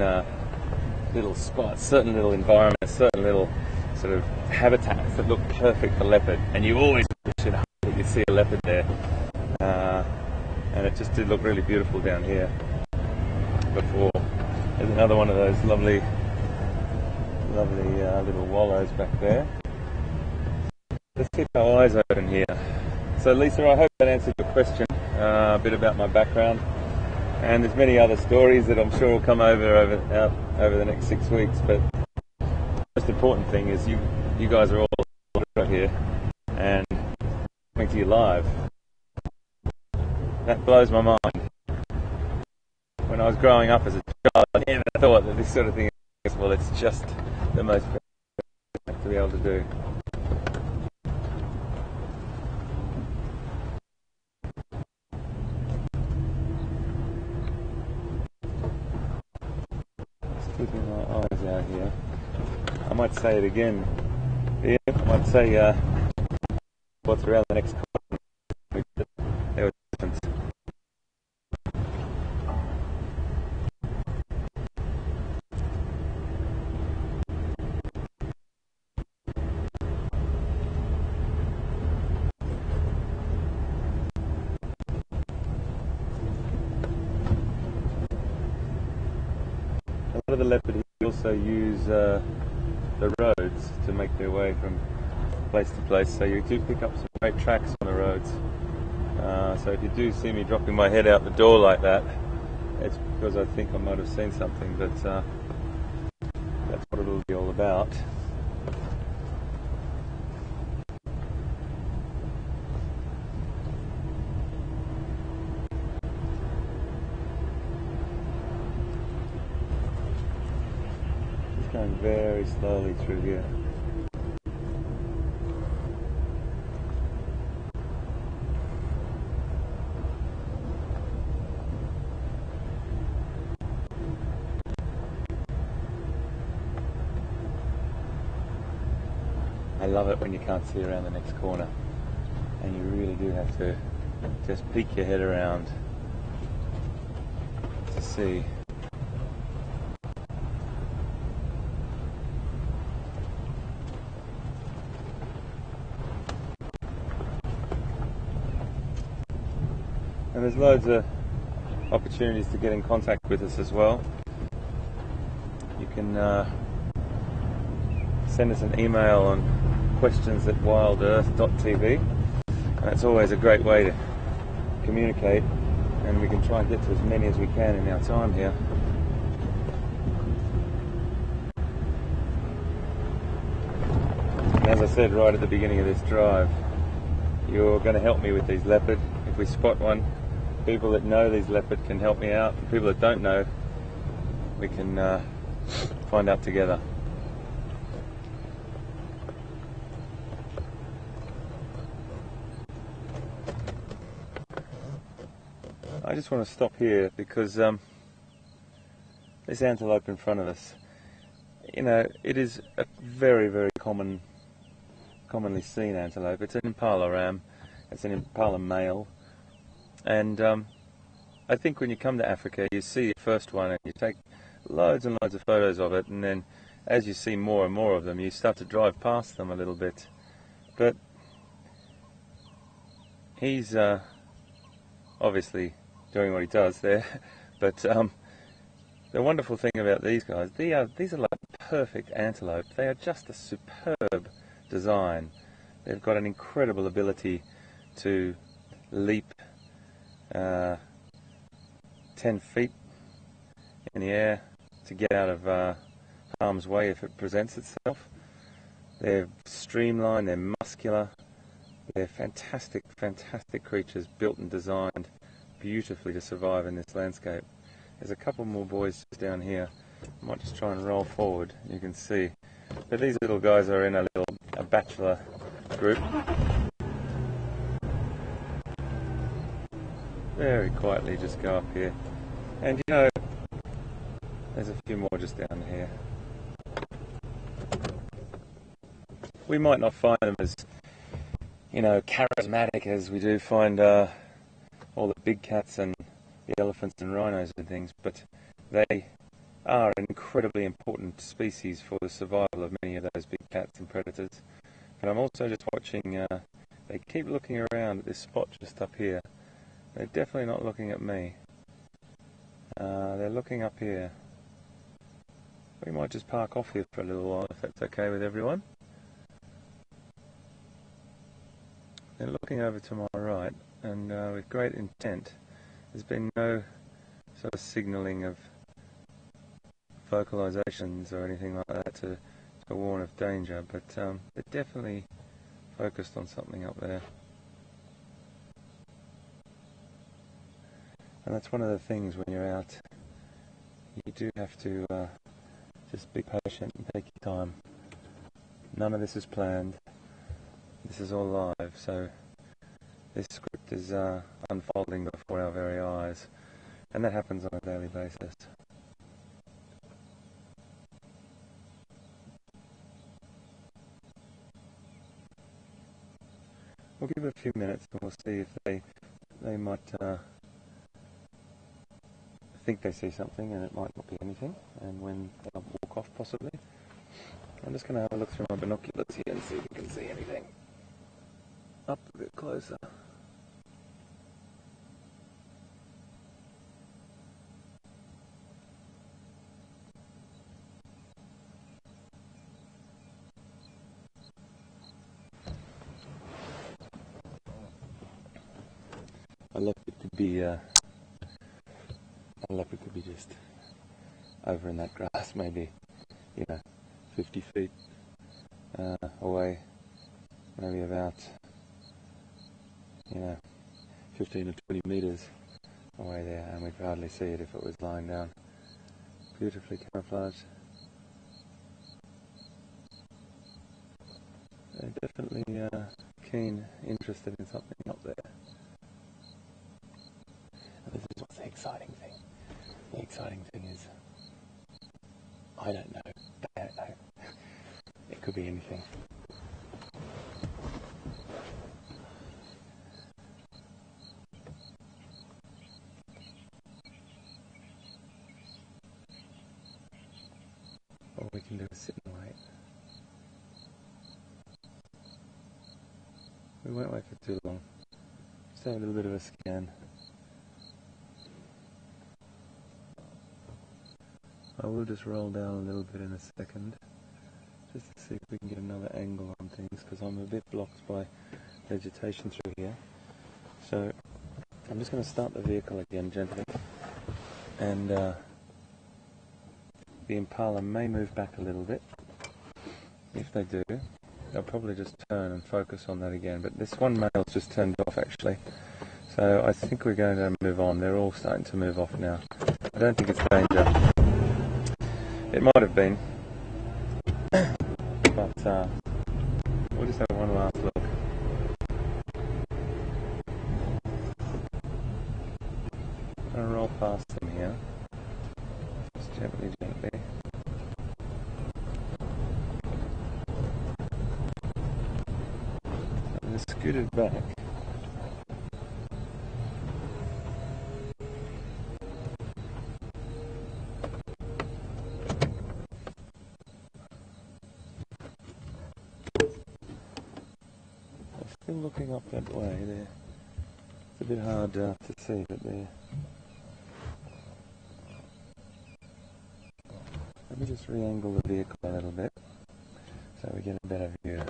little spots, certain little environments, certain little sort of habitats that look perfect for leopard, and you always should hope that you see a leopard there. And it just did look really beautiful down here before. There's another one of those lovely little wallows back there. Let's keep our eyes open here. So Lisa, I hope that answered your question, a bit about my background. And there's many other stories that I'm sure will come out over the next 6 weeks. But the most important thing is you guys are all right here and coming to you live. That blows my mind. When I was growing up as a child, I never thought that this sort of thing is possible. It's just the most fantastic to be able to do. Just keeping my eyes out here. I might say it again. Yeah, I might say what's around the next corner. There was a difference. A lot of the leopard also use the roads to make their way from place to place, so you do pick up some great tracks on the roads. So if you do see me dropping my head out the door like that, it's because I think I might have seen something, but that's what it'll be all about. Just going very slowly through here. I love it when you can't see around the next corner and you really do have to just peek your head around to see. And there's loads of opportunities to get in contact with us as well. You can send us an email on questions@wildearth.tv, and that's always a great way to communicate, and we can try and get to as many as we can in our time here. And as I said right at the beginning of this drive, you're going to help me with these leopard. If we spot one, people that know these leopard can help me out, and people that don't know, we can find out together. I just want to stop here because this antelope in front of us, you know, it is a very, very commonly seen antelope. It's an impala ram, it's an impala male, and I think when you come to Africa you see the first one and you take loads and loads of photos of it, and then as you see more and more of them you start to drive past them a little bit. But he's obviously doing what he does there, but the wonderful thing about these guys, these are like perfect antelope. They are just a superb design. They've got an incredible ability to leap 10 feet in the air to get out of harm's way if it presents itself. They're streamlined, they're muscular, they're fantastic, fantastic creatures, built and designed beautifully to survive in this landscape. There's a couple more boys just down here. I might just try and roll forward, you can see. But these little guys are in a bachelor group. Very quietly just go up here. And you know, there's a few more just down here. We might not find them as, you know, charismatic as we do find all the big cats and the elephants and rhinos and things, but they are an incredibly important species for the survival of many of those big cats and predators. And I'm also just watching, they keep looking around at this spot just up here. They're definitely not looking at me. They're looking up here. We might just park off here for a little while if that's okay with everyone. They're looking over to my right, and with great intent. There's been no sort of signalling of vocalizations or anything like that to warn of danger, but it definitely focused on something up there. And that's one of the things when you're out, you do have to just be patient and take your time. None of this is planned. This is all live, so this script is unfolding before our very eyes, and that happens on a daily basis. We'll give it a few minutes and we'll see if they might think they see something, and it might not be anything, and when they'll walk off possibly. I'm just going to have a look through my binoculars here and see if we can see anything up a bit closer. A leopard could be just over in that grass, maybe, 50 feet away, maybe about, 15 or 20 meters away there, and we'd hardly see it if it was lying down. Beautifully camouflaged. They're definitely keen, interested in something up there. And this is what's the exciting thing. The exciting thing is, I don't know, they don't know. It could be anything. All we can do is sit and wait. We won't wait for too long. Just have a little bit of a scan. I will just roll down a little bit in a second, just to see if we can get another angle on things, because I'm a bit blocked by vegetation through here. So I'm just going to start the vehicle again gently, and the Impala may move back a little bit. If they do, they'll probably just turn and focus on that again, but this one male's just turned off actually, so I think we're going to move on. They're all starting to move off now. I don't think it's danger. It might have been, but we'll just have one last look. I'm going to roll past them here, just gently. So just scooted back. Still looking up that way there. It's a bit hard to see, but there. Let me just re-angle the vehicle a little bit so we get a better view.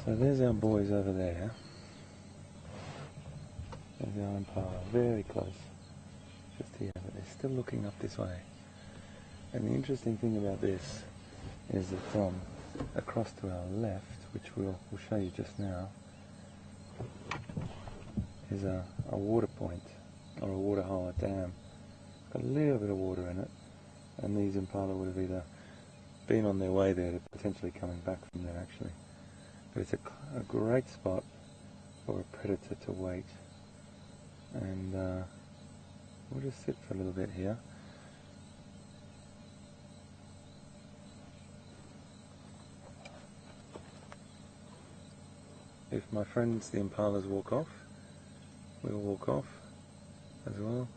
So there's our boys over there. There's our Impala, very close, just here, but they're still looking up this way. And the interesting thing about this is that across to our left, which we'll show you just now, is a water point, or a water hole, a dam. Got a little bit of water in it, and these Impala would have either been on their way there to potentially coming back from there actually. But it's a great spot for a predator to wait, and we'll just sit for a little bit here. if my friends the impalas walk off, we'll walk off as well.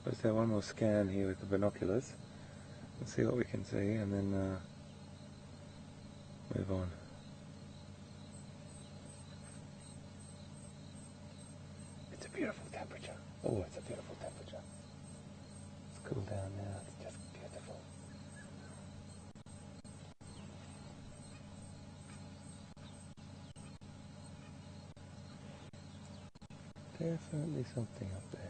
Let's have one more scan here with the binoculars and see what we can see, and then move on. It's a beautiful temperature. Oh, it's a beautiful temperature. It's cooled down now. It's just beautiful. Definitely something up there.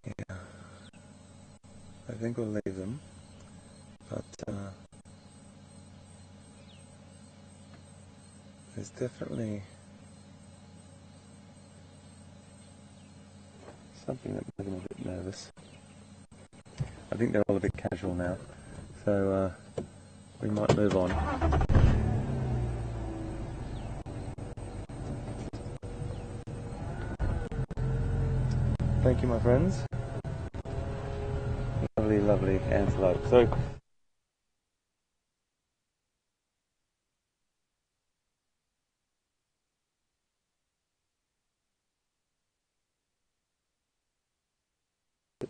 Yeah, I think we'll leave them, but there's definitely something that makes them a bit nervous. I think they're all a bit casual now, so we might move on. Thank you, my friends. Lovely, lovely antelope. So,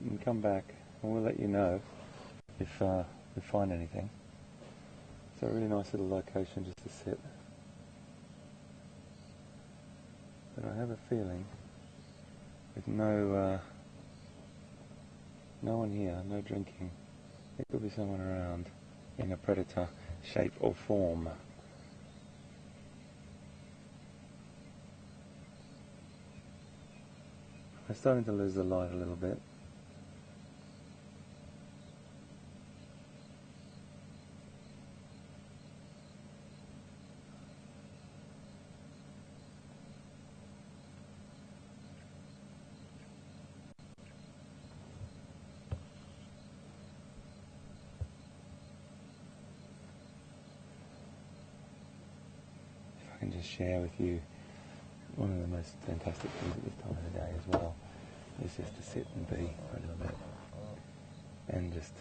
and come back, and we'll let you know if we find anything. It's a really nice little location just to sit. But I have a feeling, with no one here, no drinking, there could be someone around in a predator shape or form. I'm starting to lose the light a little bit. If I can just share with you, one of the most fantastic things at this time of the day as well is just to sit and be for a little bit and just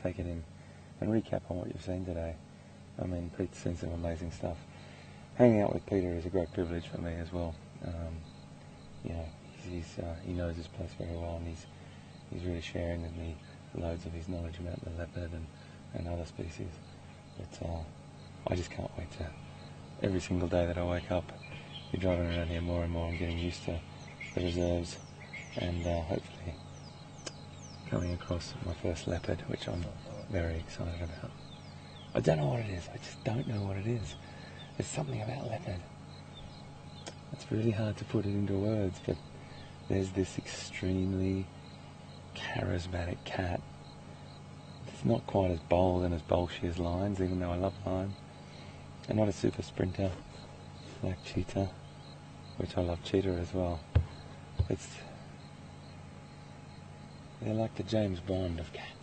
take it in and recap on what you've seen today. I mean, Pete's seen some amazing stuff. Hanging out with Pieter is a great privilege for me as well. You know, he knows this place very well, and he's really sharing with me loads of his knowledge about the leopard and other species. But I just can't wait to, every single day that I wake up, be driving around here more and more and getting used to the reserves, and hopefully coming across my first leopard, which I'm very excited about. I don't know what it is. I just don't know what it is. There's something about leopard. It's really hard to put it into words, but there's this extremely charismatic cat. It's not quite as bold and as bolshy as lions, even though I love lions. And not a super sprinter like cheetah, which I love cheetah as well. They're like the James Bond of cats.